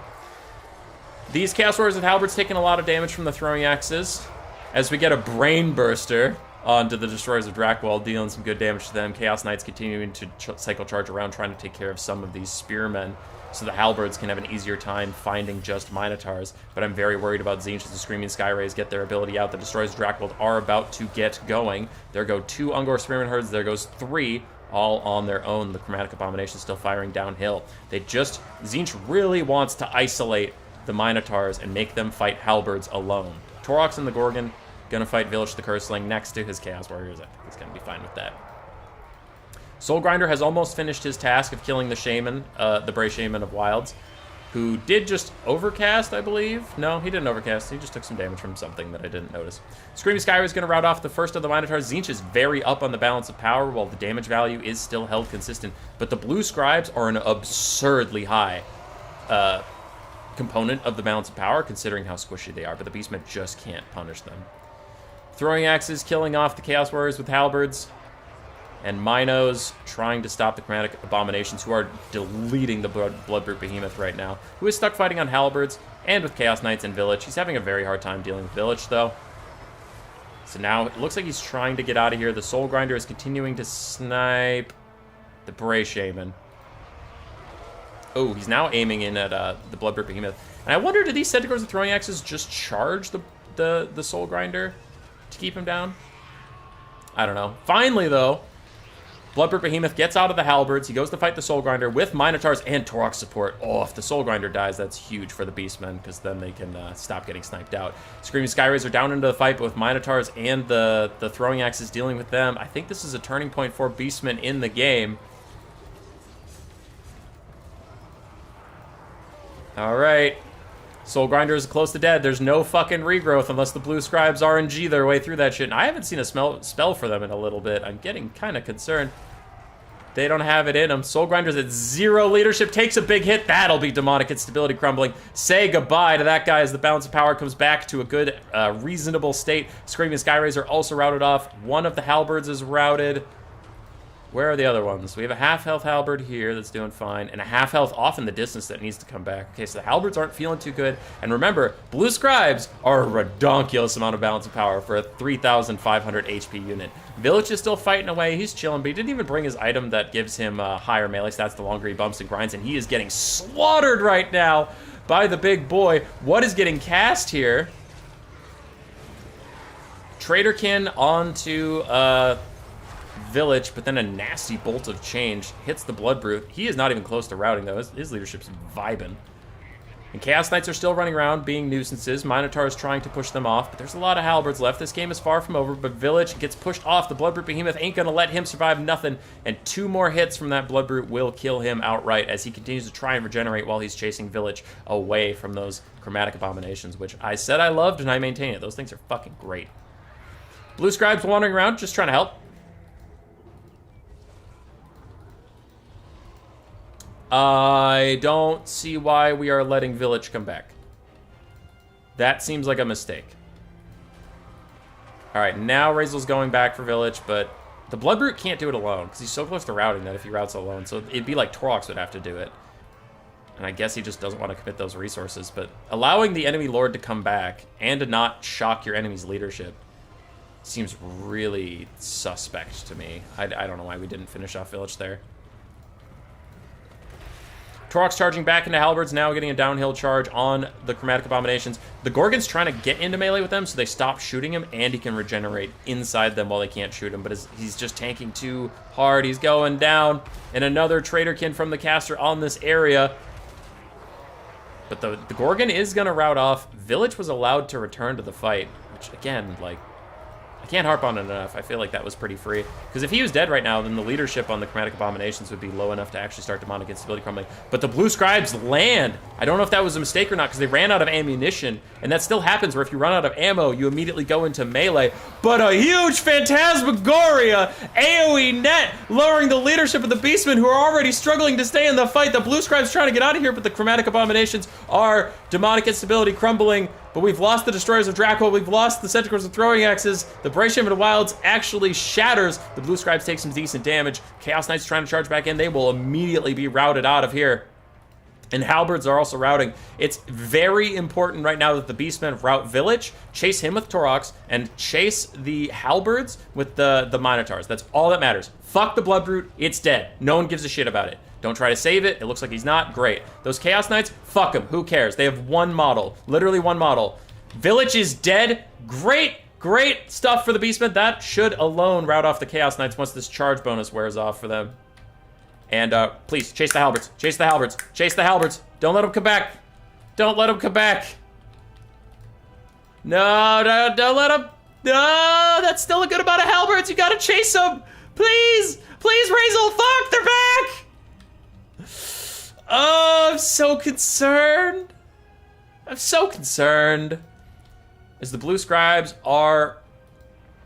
These Chaos Warriors with Halberds taking a lot of damage from the throwing axes as we get a Brain Burster onto the Destroyers of Drakwall, dealing some good damage to them. Chaos Knights continuing to cycle charge around, trying to take care of some of these Spearmen, so the Halberds can have an easier time finding just Minotaurs. But I'm very worried about Tzeentch as the Screaming Skyrays get their ability out. The Destroyers of Drakwold are about to get going. There go 2 Ungor Spearman herds. There goes 3, all on their own. The Chromatic Abomination still firing downhill. Tzeentch really wants to isolate the Minotaurs and make them fight Halberds alone. Torox and the Gorgon gonna fight Village the Curseling next to his Chaos Warriors. I think he's gonna be fine with that. Soul Grinder has almost finished his task of killing the Shaman, the Bray Shaman of Wilds, who did just overcast, I believe. No, he didn't overcast. He just took some damage from something that I didn't notice. Screaming Skyray is going to rout off the first of the Minotaurs. Tzeentch is very up on the balance of power, while the damage value is still held consistent. But the blue scribes are an absurdly high component of the balance of power, considering how squishy they are. But the Beastmen just can't punish them. Throwing axes killing off the Chaos Warriors with Halberds. And Minos trying to stop the Chromatic Abominations, who are deleting the Bloodbrute Behemoth right now, who is stuck fighting on Halberds and with Chaos Knights in Village. He's having a very hard time dealing with Village, though. So now it looks like he's trying to get out of here. The Soul Grinder is continuing to snipe the Bray Shaman. Oh, he's now aiming in at the Bloodbrute Behemoth. And I wonder, did these Centaurs with Throwing Axes just charge the Soul Grinder to keep him down? I don't know. Finally, though, Bloodbrute Behemoth gets out of the Halberds. He goes to fight the Soul Grinder with Minotaurs and Torox support. Oh, if the Soul Grinder dies, that's huge for the Beastmen, because then they can stop getting sniped out. Screaming Skyrays are down into the fight, but with Minotaurs and the Throwing Axes dealing with them, I think this is a turning point for Beastmen in the game. All right. Soul Grinder is close to dead. There's no fucking regrowth unless the blue scribes RNG their way through that shit. And I haven't seen a spell for them in a little bit. I'm getting kind of concerned. They don't have it in them. Soul Grinder's at 0 leadership. Takes a big hit. That'll be demonic instability crumbling. Say goodbye to that guy as the balance of power comes back to a good, reasonable state. Screaming Skyrays are also routed off. One of the Halberds is routed. Where are the other ones? We have a half-health Halberd here that's doing fine, and a half-health off in the distance that needs to come back. Okay, so the Halberds aren't feeling too good. And remember, Blue Scribes are a redonkulous amount of balance of power for a 3,500 HP unit. Village is still fighting away. He's chilling, but he didn't even bring his item that gives him higher melee stats the longer he bumps and grinds, and he is getting slaughtered right now by the big boy. What is getting cast here? Traderkin onto Village, but then a nasty bolt of change hits the Bloodbrute. He is not even close to routing, though. His leadership's vibing. And Chaos Knights are still running around, being nuisances. Minotaur is trying to push them off, but there's a lot of Halberds left. This game is far from over, but Village gets pushed off. The Bloodbrute Behemoth ain't gonna let him survive nothing, and 2 more hits from that Bloodbrute will kill him outright as he continues to try and regenerate while he's chasing Village away from those Chromatic Abominations, which I said I loved, and I maintain it. Those things are fucking great. Blue Scribes wandering around, just trying to help. I don't see why we are letting Village come back. That seems like a mistake. Alright, now Razel's going back for Village, but the Bloodbrute can't do it alone, because he's so close to routing that if he routes alone, so it'd be like Torox would have to do it. And I guess he just doesn't want to commit those resources, but allowing the enemy lord to come back and to not shock your enemy's leadership seems really suspect to me. I don't know why we didn't finish off Village there. Torok's charging back into halberds, now getting a downhill charge on the chromatic abominations. The Gorgon's trying to get into melee with them, so they stop shooting him, and he can regenerate inside them while they can't shoot him, but he's just tanking too hard. He's going down, and another Traderkin from the caster on this area. But the Gorgon is going to rout off. Village was allowed to return to the fight, which, again, like, I can't harp on it enough. I feel like that was pretty free. Because if he was dead right now, then the leadership on the Chromatic Abominations would be low enough to actually start demonic instability crumbling. But the Blue Scribes land. I don't know if that was a mistake or not, because they ran out of ammunition. And that still happens, where if you run out of ammo, you immediately go into melee. But a huge Phantasmagoria AoE net, lowering the leadership of the Beastmen, who are already struggling to stay in the fight. The Blue Scribes trying to get out of here, but the Chromatic Abominations are demonic instability crumbling. But we've lost the Destroyers of Draco, we've lost the Centaurs of Throwing Axes, the Bratium of the Wilds actually shatters. The Blue Scribes take some decent damage. Chaos Knights trying to charge back in, they will immediately be routed out of here. And halberds are also routing. It's very important right now that the Beastmen rout Village, chase him with Toroks, and chase the halberds with the Minotaurs. That's all that matters. Fuck the Bloodbrute, it's dead. No one gives a shit about it. Don't try to save it. It looks like he's not. Great. Those Chaos Knights, fuck them. Who cares? They have one model. Literally one model. Village is dead. Great, great stuff for the Beastmen. That should alone rout off the Chaos Knights once this charge bonus wears off for them. And please, chase the halberds. Chase the halberds. Chase the halberds. Don't let them come back. Don't let them come back. No, don't let them. No, that's still a good amount of halberds. You gotta chase them. Please, please, Razel. Fuck, they're back. Oh, I'm so concerned. I'm so concerned. As the Blue Scribes are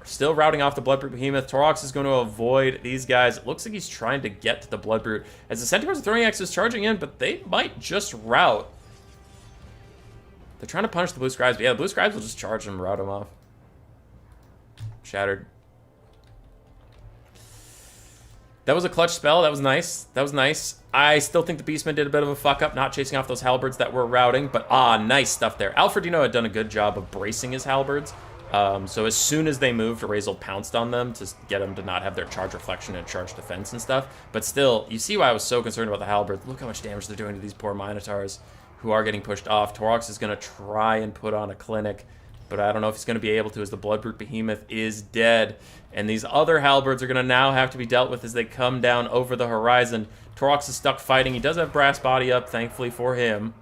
still routing off the Bloodbrute Behemoth, Toroks is going to avoid these guys. It looks like he's trying to get to the Bloodbrute. As the Centaurs of Throwing Axes charging in, but they might just rout. They're trying to punish the Blue Scribes, but yeah, the Blue Scribes will just charge them and rout them off. Shattered. That was a clutch spell. That was nice. That was nice. I still think the Beastmen did a bit of a fuck-up, not chasing off those halberds that were routing, but nice stuff there. Alfredino had done a good job of bracing his halberds, so as soon as they moved, Razel pounced on them to get them to not have their charge reflection and charge defense and stuff. But still, you see why I was so concerned about the halberds. Look how much damage they're doing to these poor Minotaurs who are getting pushed off. Toroks is going to try and put on a clinic, but I don't know if he's going to be able to, as the Bloodbrute Behemoth is dead. And these other halberds are going to now have to be dealt with as they come down over the horizon. Toroks is stuck fighting. He does have Brass Body up, thankfully for him.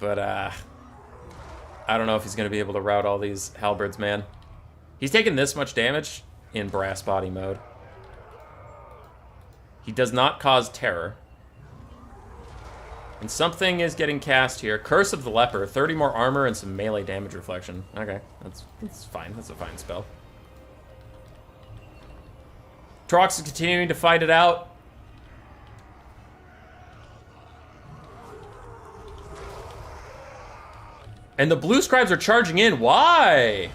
But, I don't know if he's going to be able to rout all these halberds, man. He's taking this much damage in Brass Body mode. He does not cause terror. And something is getting cast here. Curse of the Leper, 30 more armor and some melee damage reflection. Okay, that's fine. That's a fine spell. Toroks is continuing to fight it out. And the Blue Scribes are charging in. Why?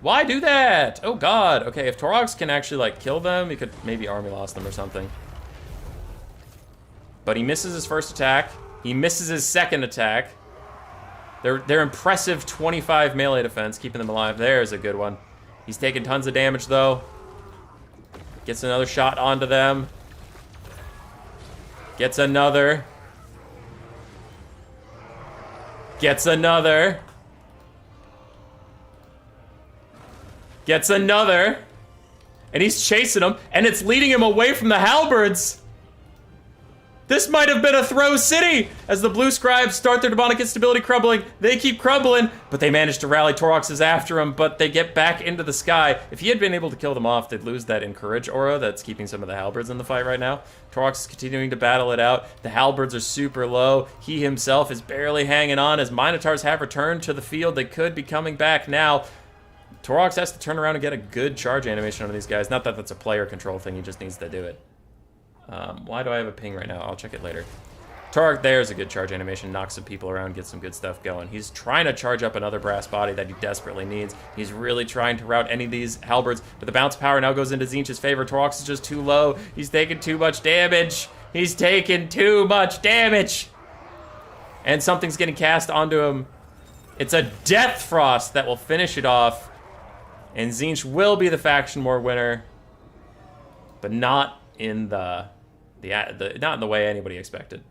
Why do that? Oh god. Okay, if Toroks can actually like kill them, he could maybe army loss them or something. But he misses his first attack. He misses his second attack. Their impressive 25 melee defense, keeping them alive. There's a good one. He's taking tons of damage, though. Gets another shot onto them. Gets another. Gets another. Gets another. And he's chasing them, and it's leading him away from the halberds. This might have been a throw city! As the Blue Scribes start their demonic instability crumbling, they keep crumbling, but they manage to rally. Toroks is after them, but they get back into the sky. If he had been able to kill them off, they'd lose that Encourage aura that's keeping some of the halberds in the fight right now. Toroks is continuing to battle it out. The halberds are super low. He himself is barely hanging on as Minotaurs have returned to the field. They could be coming back now. Toroks has to turn around and get a good charge animation on these guys. Not that that's a player control thing, he just needs to do it. Why do I have a ping right now? I'll check it later. Torok, there's a good charge animation. Knocks some people around, gets some good stuff going. He's trying to charge up another Brass Body that he desperately needs. He's really trying to rout any of these halberds, but the bounce power now goes into Tzeentch's favor. Toroks is just too low. He's taking too much damage. He's taking too much damage. And something's getting cast onto him. It's a Death Frost that will finish it off. And Tzeentch will be the faction war winner, but not in the not in the way anybody expected.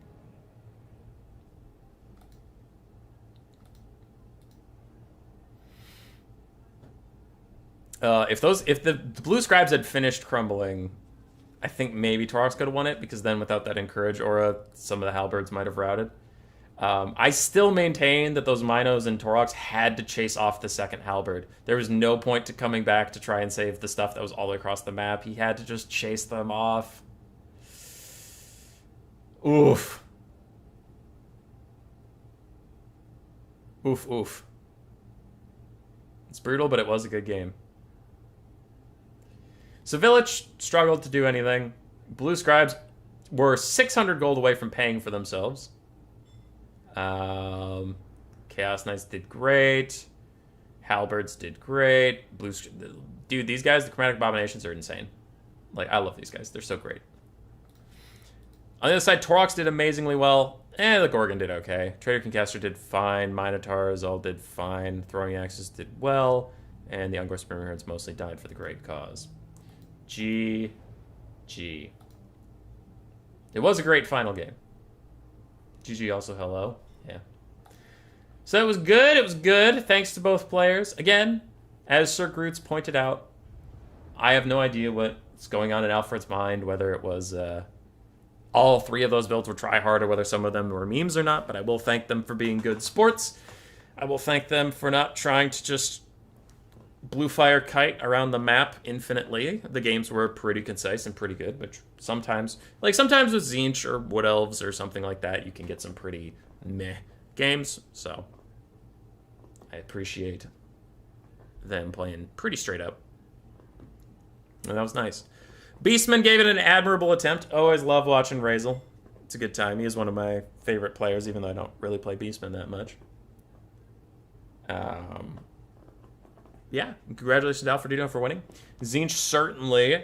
If the blue scribes had finished crumbling, I think maybe Torox could have won it, because then without that encourage aura, some of the halberds might have routed. I still maintain that those Minos and Torox had to chase off the second halberd. There was no point to coming back to try and save the stuff that was all across the map. He had to just chase them off. Oof. Oof, oof. It's brutal, but it was a good game. So Village struggled to do anything. Blue Scribes were 600 gold away from paying for themselves. Chaos Knights did great. Halberds did great. Dude, these guys, the Chromatic Abominations, are insane. Like, I love these guys. They're so great. On the other side, Torox did amazingly well. The Gorgon did okay. Trader Concaster did fine. Minotaurs all did fine. Throwing Axes did well. And the Ungor Spearheads mostly died for the great cause. GG. It was a great final game. GG also hello. Yeah. So it was good. It was good. Thanks to both players. Again, as Sir Groots pointed out, I have no idea what's going on in Alfred's mind, whether it was all three of those builds were try-hard or whether some of them were memes or not, but I will thank them for being good sports. I will thank them for not trying to just blue fire kite around the map infinitely. The games were pretty concise and pretty good, but sometimes with Tzeentch or Wood Elves or something like that, you can get some pretty meh games. So I appreciate them playing pretty straight up. And that was nice. Beastman gave it an admirable attempt. Always love watching Razel. It's a good time. He is one of my favorite players, even though I don't really play Beastman that much. Yeah, congratulations to Alfredino for winning. Tzeentch, certainly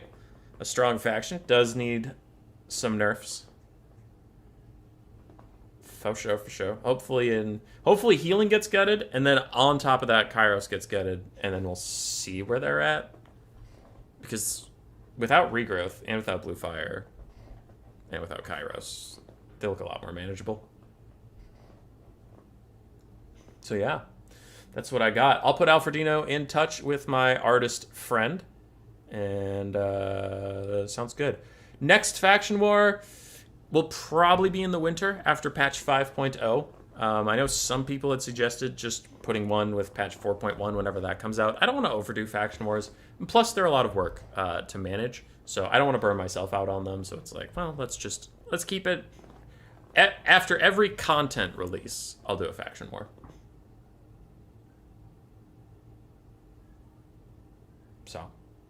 a strong faction. Does need some nerfs. For sure, for sure. Hopefully healing gets gutted, and then on top of that, Kairos gets gutted, and then we'll see where they're at. Because without regrowth, and without blue fire, and without Kairos, they look a lot more manageable. So yeah. That's what I got. I'll put Alfredino in touch with my artist friend. And sounds good. Next faction war will probably be in the winter after patch 5.0. I know some people had suggested just putting one with patch 4.1 whenever that comes out. I don't want to overdo faction wars. And plus, they're a lot of work to manage. So I don't want to burn myself out on them. So it's like, well, let's keep it. After every content release, I'll do a faction war. So,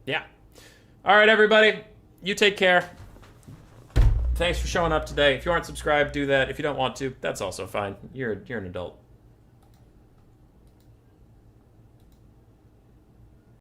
yeah. All right, everybody. You take care. Thanks for showing up today. If you aren't subscribed, do that. If you don't want to, that's also fine. You're an adult.